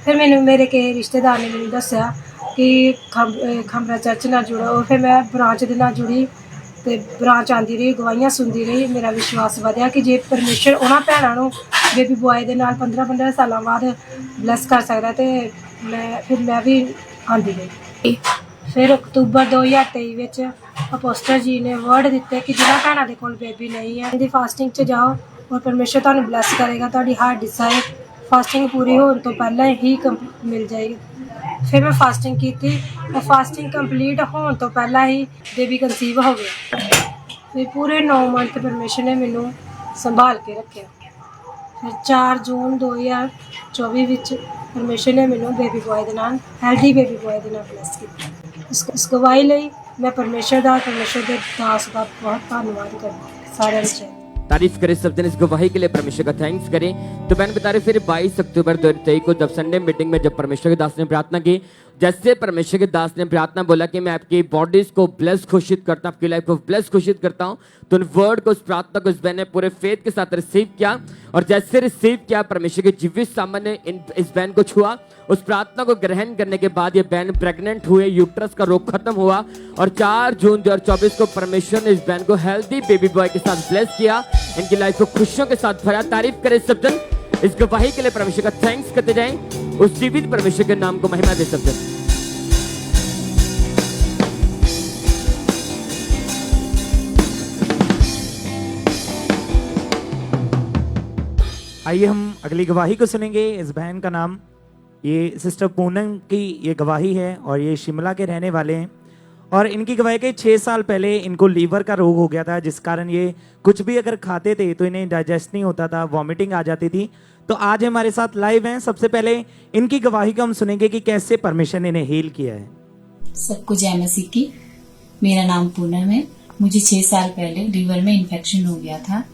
ਫਿਰ ਮੈਨੂੰ ਮੇਰੇ ਕਿਸੇ ਰਿਸ਼ਤੇਦਾਰ ਨੇ ਮੈਨੂੰ ਦੱਸਿਆ ਕਿ ਖੰਬਰਾ ਚਰਚ ਨਾਲ ਜੁੜੋ। ਫਿਰ ਮੈਂ ਬ੍ਰਾਂਚ ਦੇ ਨਾਲ ਜੁੜੀ ਤੇ ਬ੍ਰਾਂਚ ਆਉਂਦੀ ਰਹੀ, ਗਵਾਹੀਆਂ ਸੁਣਦੀ ਰਹੀ। ਮੇਰਾ ਵਿਸ਼ਵਾਸ ਵਧਿਆ ਕਿ ਜੇ ਪਰਮੇਸ਼ਰ ਉਹਨਾਂ ਭੈਣਾਂ ਨੂੰ ਬੇਬੀ ਬॉय ਦੇ ਨਾਲ 15-15 ਸਾਲਾਂ ਬਾਅਦ ਬਲੈਸ ਕਰ ਸਕਦਾ ਤੇ ਮੈਂ ਵੀ ਆਉਂਦੀ ਗਈ। ਫਿਰ ਅਕਤੂਬਰ 2023 ਵਿੱਚ ਅਪੋਸਟਲ ਜੀ ਨੇ ਵਰਡ ਦਿੱਤੇ ਕਿ ਜਿਹਨਾਂ ਭੈਣਾਂ ਦੇ ਕੋਲ ਬੇਬੀ ਨਹੀਂ ਹੈ, ਇਹਦੀ ਫਾਸਟਿੰਗ 'ਚ ਜਾਓ ਔਰ ਪਰਮੇਸ਼ਰ ਤੁਹਾਨੂੰ ਬਲੈਸ ਕਰੇਗਾ। ਤੁਹਾਡੀ ਹਾਰਟ ਡਿਜ਼ਾਇਰ ਫਾਸਟਿੰਗ ਪੂਰੀ ਹੋਣ ਤੋਂ ਪਹਿਲਾਂ ਹੀ ਮਿਲ ਜਾਏਗੀ। ਫਿਰ ਮੈਂ ਫਾਸਟਿੰਗ ਕੀਤੀ और फास्टिंग कंप्लीट होने तो पहला ही बेबी कंसीव हो गया। फिर पूरे 9 मंथ परमेश्वर ने मैनू संभाल के रखे। फिर 4 जून 2024 विच परमेश्वर ने मैनू बेबी बॉय के नाल हेल्दी बेबी बॉय के नाल ब्लैस किया। इस गवाही लई मैं परमेश्वर के दास का बहुत धन्यवाद करती। सारे तारीफ करें सब जन इस गवाही के लिए, परमेश्वर का थैंक्स करें। तो बहन बता रहे फिर 22 अक्टूबर 2023 को जब संडे मीटिंग में जब परमेश्वर के दास ने प्रार्थना की, जैसे परमेश्वर के दास ने प्रार्थना बोला कि मैं आपकी बॉडीज को ब्लेस घोषित करता हूँ, आपकी लाइफ को ब्लेस घोषित करता हूँ, तो उन वर्ड को, उस प्रार्थना को इस बहन ने पूरे फेथ के साथ रिसीव किया। और जैसे रिसीव किया, परमेश्वर के जीवित सामने इस बहन को छुआ। उस प्रार्थना को ग्रहण करने के बाद ये बहन प्रेग्नेंट हुए, यूट्रस का रोग खत्म हुआ और 4 जून 2024 को परमेश्वर ने इस बहन को हेल्दी बेबी बॉय के साथ ब्लेस किया। इनकी लाइफ को खुशियों के साथ भरा। तारीफ करें सब जन इस गवाही के लिए, परमेश्वर का थैंक्स करते जाएं। उस जीवित परमेश्वर के नाम को महिमा दे सब जन। आइए हम अगली गवाही को सुनेंगे। इस बहन का नाम, ये सिस्टर पूनम की ये गवाही है और ये शिमला के रहने वाले हैं। और इनकी गवाही के 6 साल पहले इनको लीवर का रोग हो गया था, जिस कारण ये कुछ भी अगर खाते थे तो इन्हें डाइजेस्ट नहीं होता था, वॉमिटिंग आ जाती थी। तो आज हमारे साथ लाइव हैं। सबसे पहले इनकी गवाही को हम सुनेंगे कि कैसे परमेश्वर ने इन्हें हील किया है। सबको जय मसीह की। मेरा नाम पूनम है। मुझे 6 साल पहले लीवर में इन्फेक्शन हो गया था,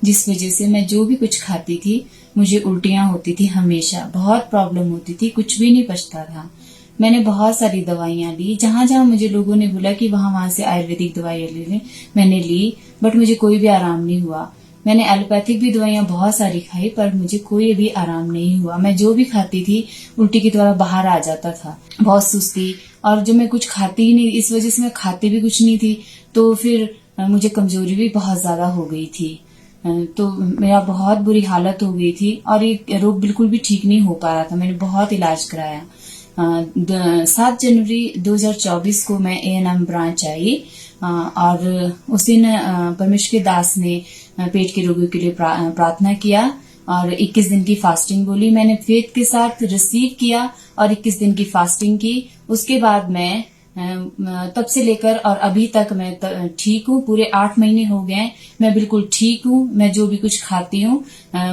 जिस वजह से मैं जो भी कुछ खाती थी मुझे उल्टियां होती थी, हमेशा बहुत प्रॉब्लम होती थी, कुछ भी नहीं पचता था। मैंने बहुत सारी दवाइयां ली, जहां जहां मुझे लोगों ने बोला कि वहां से आयुर्वेदिक दवाइयां ले लें, मैंने ली, बट मुझे कोई भी आराम नहीं हुआ। मैंने एलोपैथिक भी दवाइयां बहुत सारी खाई, पर मुझे कोई भी आराम नहीं हुआ। मैं जो भी खाती थी उल्टी की द्वारा बाहर आ जाता था, बहुत सुस्ती, और जो मैं कुछ खाती ही नहीं, इस वजह से मैं खाती भी कुछ नहीं थी, तो फिर मुझे कमजोरी भी बहुत ज्यादा हो गई थी। तो मेरा बहुत बुरी हालत हो गई थी और ये रोग बिल्कुल भी ठीक नहीं हो पा रहा था। मैंने बहुत इलाज कराया। 7 जनवरी 2024 को मैं A&M ब्रांच आई और उस दिन परमेश्वर के दास ने पेट के रोगियों के लिए प्रार्थना किया और 21 दिन की फास्टिंग बोली। मैंने फेथ के साथ रिसीव किया और 21 दिन की फास्टिंग की। उसके बाद मैं तब से लेकर और अभी तक मैं ठीक हूँ। पूरे 8 महीने हो गए, मैं बिल्कुल ठीक हूँ। मैं जो भी कुछ खाती हूँ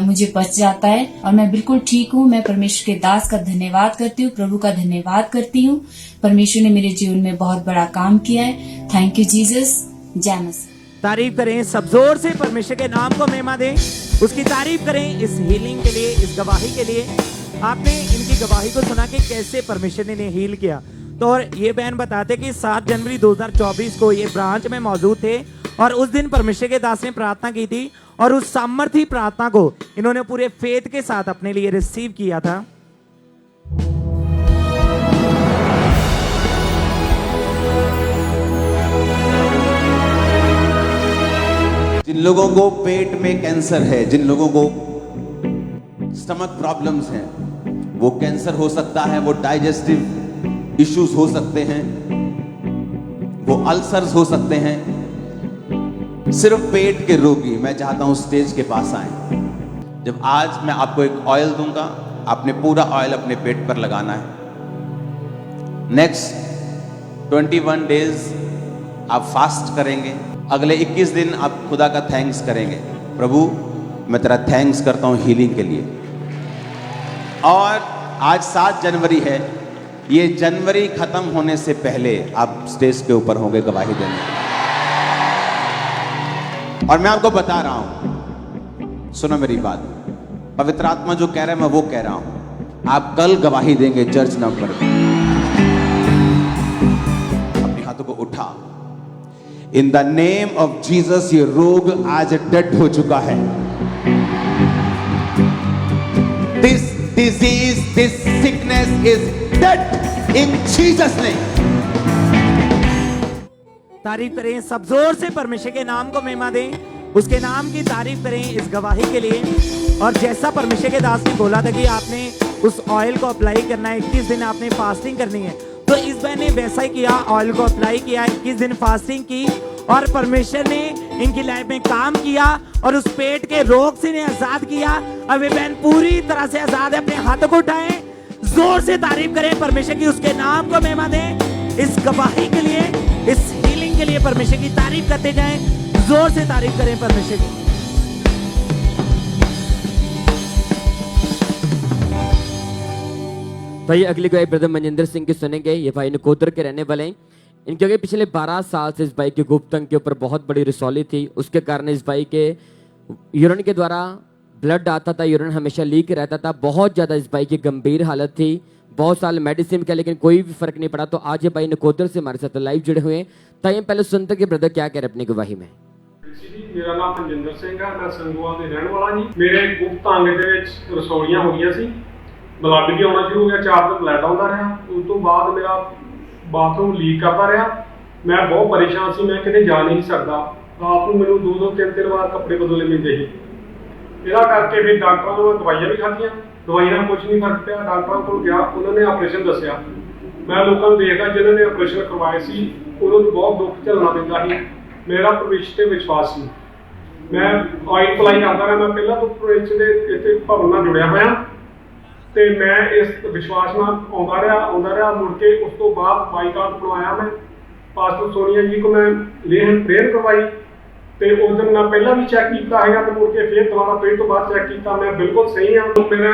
मुझे पच जाता है और मैं बिल्कुल ठीक हूँ। मैं परमेश्वर के दास का धन्यवाद करती हूँ, प्रभु का धन्यवाद करती हूँ। परमेश्वर ने मेरे जीवन में बहुत बड़ा काम किया है। Thank you Jesus. जय मसीह। तारीफ करें, सब जोर से परमेश्वर के नाम को महिमा दें, उसकी तारीफ करें इस हीलिंग के लिए, इस गवाही के लिए। आपने इनकी गवाही को सुना कि कैसे परमेश्वर ने इन्हें हील किया। तो और ये बहन बताते कि 7 जनवरी 2024 को ये ब्रांच में मौजूद थे और उस दिन परमेश्वर के दास ने प्रार्थना की थी और उस सामर्थी प्रार्थना को इन्होंने पूरे फेथ के साथ अपने लिए रिसीव किया था। जिन लोगों को पेट में कैंसर है, जिन लोगों को स्टमक प्रॉब्लम्स हैं, वो कैंसर हो सकता है, वो डाइजेस्टिव इश्यूज हो सकते हैं, वो अल्सर्स हो सकते हैं। सिर्फ पेट के रोगी मैं चाहता हूं स्टेज के पास आए। जब आज मैं आपको एक ऑयल दूंगा, आपने पूरा ऑयल अपने पेट पर लगाना है। नेक्स्ट 21 डेज आप फास्ट करेंगे। अगले 21 दिन आप खुदा का थैंक्स करेंगे। प्रभु मैं तेरा थैंक्स करता हूं हीलिंग के लिए। और आज 7 जनवरी है, ये जनवरी खत्म होने से पहले आप स्टेज के ऊपर होंगे गवाही देने। और मैं आपको बता रहा हूं, सुनो मेरी बात, पवित्र आत्मा जो कह रहा है मैं वो कह रहा हूं। आप कल गवाही देंगे चर्च नंबर पे। अपने हाथों को उठा। In the name of Jesus ये रोग आज डेड हो चुका है। This disease, this sickness is dead in Jesus name. तारीफ करें, सब जोर से परमेश्वर के नाम को महिमा दें, उसके नाम की तारीफ करें इस गवाही के लिए। और जैसा परमेश्वर के दास ने बोला था कि आपने उस ऑयल को अप्लाई करना है, 21 दिन आपने फास्टिंग करनी है, तो इस बहन ने वैसा ही किया, ऑयल को अप्लाई किया, 21 दिन फास्टिंग की और परमेश्वर ने इनकी लाइफ में काम किया और उस पेट के रोग से इन्हें आजाद किया। अब ये बहन पूरी तरह से आजाद है। अपने हाथों को उठाएं, जोर से तारीफ करें परमेश्वर की, उसके नाम को महिमा दें। इस गवाही के लिए, इस हीलिंग के लिए परमेश्वर की तारीफ करते जाएं, जोर से तारीफ करें परमेश्वर की। तो ये अगली गवाही ब्रदर मनिंदर सिंह की सुनेंगे। ये भाई नकोदर के रहने वाले हैं। इनके आगे पिछले 12 साल से इस भाई के गुप्त अंग के ऊपर बहुत बड़ी रिसौली थी। उसके कारण इस भाई के यूरिन के द्वारा ब्लड आता था, यूरिन हमेशा लीक रहता था। बहुत ज़्यादा इस भाई की गंभीर हालत थी। बहुत साल मेडिसिन किया लेकिन कोई भी फर्क नहीं पड़ा। तो आज ये भाई नकोदर से हमारे साथ लाइव जुड़े हुए हैं। ताइए पहले सुनते कि ब्रदर क्या कह रहे अपनी गवाही में। मेरा नाम मनजिंदर सिंह है, मैं संगोआ के रहने वाला जी। मेरे गुप्त अंग ਦੇ ਵਿੱਚ ਰਸੌਲੀਆਂ ਹੋ ਗਈਆਂ ਸੀ, ਬਲੱਡ ਵੀ ਆਉਣਾ ਸ਼ੁਰੂ ਹੋ ਗਿਆ, 4 ਦਿਨ ਬਲੱਡ ਆਉਂਦਾ ਰਿਹਾ। ਉਸ ਤੋਂ ਬਾਅਦ ਮੇਰਾ ਬਾਥਰੂਮ ਲੀਕ ਕਰਦਾ ਰਿਹਾ। ਮੈਂ ਬਹੁਤ ਪਰੇਸ਼ਾਨ ਸੀ, ਮੈਂ ਕਿਤੇ ਜਾ ਨਹੀਂ ਸਕਦਾ। ਰਾਤ ਨੂੰ ਮੈਨੂੰ 2-2 3-3 ਵਾਰ ਕੱਪੜੇ ਬਦਲਣੇ ਪੈਂਦੇ ਸੀ। ਇਹਦਾ ਕਰਕੇ ਫਿਰ ਡਾਕਟਰਾਂ ਨੂੰ ਦਵਾਈਆਂ ਵੀ ਖਾਧੀਆਂ, ਦਵਾਈਆਂ ਨਾਲ ਕੁਝ ਨਹੀਂ ਫਰਕ ਪਿਆ। ਡਾਕਟਰਾਂ ਕੋਲ ਗਿਆ, ਉਹਨਾਂ ਨੇ ਆਪਰੇਸ਼ਨ ਦੱਸਿਆ। ਮੈਂ ਲੋਕਾਂ ਨੂੰ ਦੇਖਦਾ ਜਿਨ੍ਹਾਂ ਨੇ ਆਪਰੇਸ਼ਨ ਕਰਵਾਏ ਸੀ, ਉਹਨਾਂ ਨੂੰ ਬਹੁਤ ਦੁੱਖ ਝੱਲਣਾ ਪੈਂਦਾ ਸੀ। ਮੇਰਾ ਪ੍ਰਵੇਸ਼ ਤੇ ਵਿਸ਼ਵਾਸ ਸੀ। ਮੈਂ ਆਇਲ ਅਪਲਾਈ ਕਰਦਾ ਰਿਹਾ। ਮੈਂ ਪਹਿਲਾਂ ਤੋਂ ਪ੍ਰਵੇਸ਼ ਦੇ ਇੱਥੇ ਭਵਨ ਨਾਲ ਜੁੜਿਆ ਹੋਇਆ ਤੇ ਮੈਂ ਇਸ ਵਿਸ਼ਵਾਸ ਨਾਲ ਆਉਂਦਾ ਰਿਹਾ। ਮੁੜ ਕੇ ਉਸ ਤੋਂ ਬਾਅਦ ਬਾਈਕਾਟ ਬਣਵਾਇਆ। ਮੈਂ ਪਾਸਟਰ ਸੋਨੀਆ ਜੀ ਕੋ ਮੈਂ ਲੇਹਨ ਪ੍ਰੇਅਰ ਕਰਵਾਈ ਤੇ ਉਸ ਦਿਨ ਮੈਂ ਪਹਿਲਾਂ ਵੀ ਚੈੱਕ ਕੀਤਾ ਹੈਗਾ ਤੇ ਮੁੜ ਕੇ ਫਿਰ ਦੁਬਾਰਾ ਪ੍ਰੇਅਰ ਤੋਂ ਬਾਅਦ ਚੈੱਕ ਕੀਤਾ। ਮੈਂ ਬਿਲਕੁਲ ਸਹੀ ਹਾਂ। ਮੇਰਾ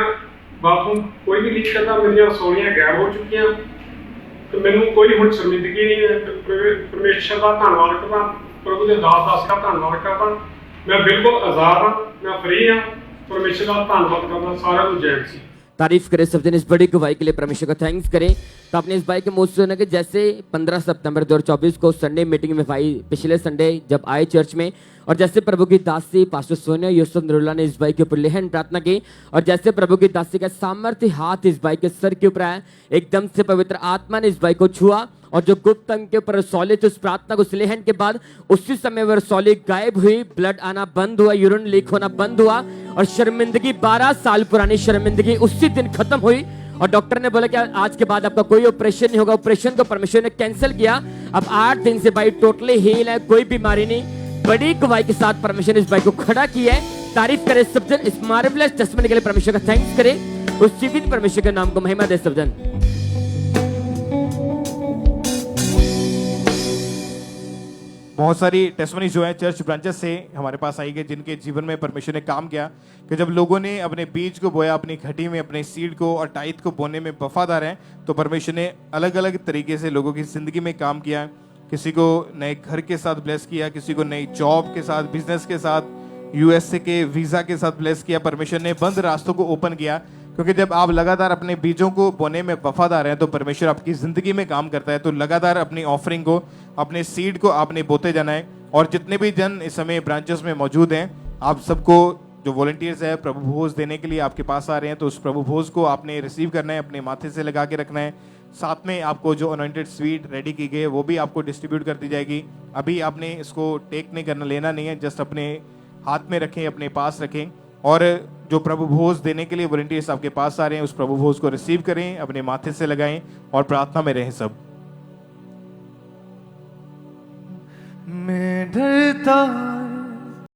ਬਾਥਰੂਮ ਕੋਈ ਵੀ ਲੀਕ ਕਰਦਾ, ਮੇਰੀਆਂ ਰਸੌਲੀਆਂ ਗਾਇਬ ਹੋ ਚੁੱਕੀਆਂ ਤੇ ਮੈਨੂੰ ਕੋਈ ਹੁਣ ਸ਼ਰਮਿੰਦਗੀ ਨਹੀਂ ਹੈ। ਪਰਮੇਸ਼ਰ ਦਾ ਧੰਨਵਾਦ ਕਰਦਾ, ਪ੍ਰਭੂ ਦੇ ਦਾਸ ਦਾ ਧੰਨਵਾਦ ਕਰਦਾ। मैं बिल्कुल आजाद हाँ, मैं फ्री हाँ। परमेश्वर का धन्यवाद करना, सारा कुछ जय मसीह। तारीफ करें सब दिन इस बड़ी गवाही के लिए, परमेश्वर का थैंक्स करें। तो आपने इस भाई के मुंह से सुना कि जैसे 15 सितंबर 2024 को संडे मीटिंग में भाई पिछले संडे जब आए चर्च में और जैसे प्रभु की दासी पास्टर सोनिया यूसुफ नरूल्ला ने इस भाई के ऊपर लेहन प्रार्थना की और जैसे प्रभु की दासी का सामर्थ्य हाथ इस भाई के सर के ऊपर आया, एकदम से पवित्र आत्मा ने इस भाई को छुआ और जो गुप्त अंग के ऊपर रसौली थी उस प्रार्थना को, उस लेहन के बाद उसी समय वह रसौली गायब हुई, ब्लड आना बंद हुआ, यूरिन लीक होना बंद हुआ और शर्मिंदगी 12 साल पुरानी शर्मिंदगी उसी दिन खत्म हुई। और डॉक्टर ने बोला कि आज के बाद आपका कोई ऑपरेशन नहीं होगा। ऑपरेशन को परमेश्वर ने कैंसिल किया। अब 8 दिन से भाई टोटली हील है, कोई बीमारी नहीं। बड़ी गवाही के साथ परमेश्वर ने इस भाई को खड़ा किया है। तारीफ करे सब जन, इस मार्वेलस टेस्टिमनी के लिए परमेश्वर का थैंक्स करे, उस जीवित परमेश्वर के नाम को महिमा दे सब जन। बहुत सारी टेस्टमनी जो है चर्च ब्रांचेस से हमारे पास आई गई जिनके जीवन में परमेश्वर ने काम किया कि जब लोगों ने अपने बीज को बोया, अपनी घटी में अपने सीड को और टाइट को बोने में वफादार हैं, तो परमेश्वर ने अलग अलग तरीके से लोगों की जिंदगी में काम किया। किसी को नए घर के साथ ब्लेस किया, किसी को नई जॉब के साथ, बिजनेस के साथ, यूएसए के वीजा के साथ ब्लेस किया। परमेश्वर ने बंद रास्तों को ओपन किया, क्योंकि जब आप लगातार अपने बीजों को बोने में वफादार हैं तो परमेश्वर आपकी जिंदगी में काम करता है। तो लगातार अपनी ऑफरिंग को, अपने सीड को आपने बोते जाना है। और जितने भी जन इस समय ब्रांचेस में मौजूद हैं, आप सबको जो वॉलंटियर्स है प्रभु भोज देने के लिए आपके पास आ रहे हैं, तो उस प्रभु भोज को आपने रिसीव करना है, अपने माथे से लगा के रखना है। साथ में आपको जो अनॉइंटेड स्वीट रेडी की गई है वो भी आपको डिस्ट्रीब्यूट कर दी जाएगी। अभी आपने इसको टेक नहीं करना, लेना नहीं है, जस्ट अपने हाथ में रखें, अपने पास रखें। और जो प्रभु भोज देने के लिए वॉलंटियर्स आपके पास आ रहे हैं, उस प्रभु भोज को रिसीव करें, अपने माथे से लगाएं और प्रार्थना में रहें सब। मैं डरता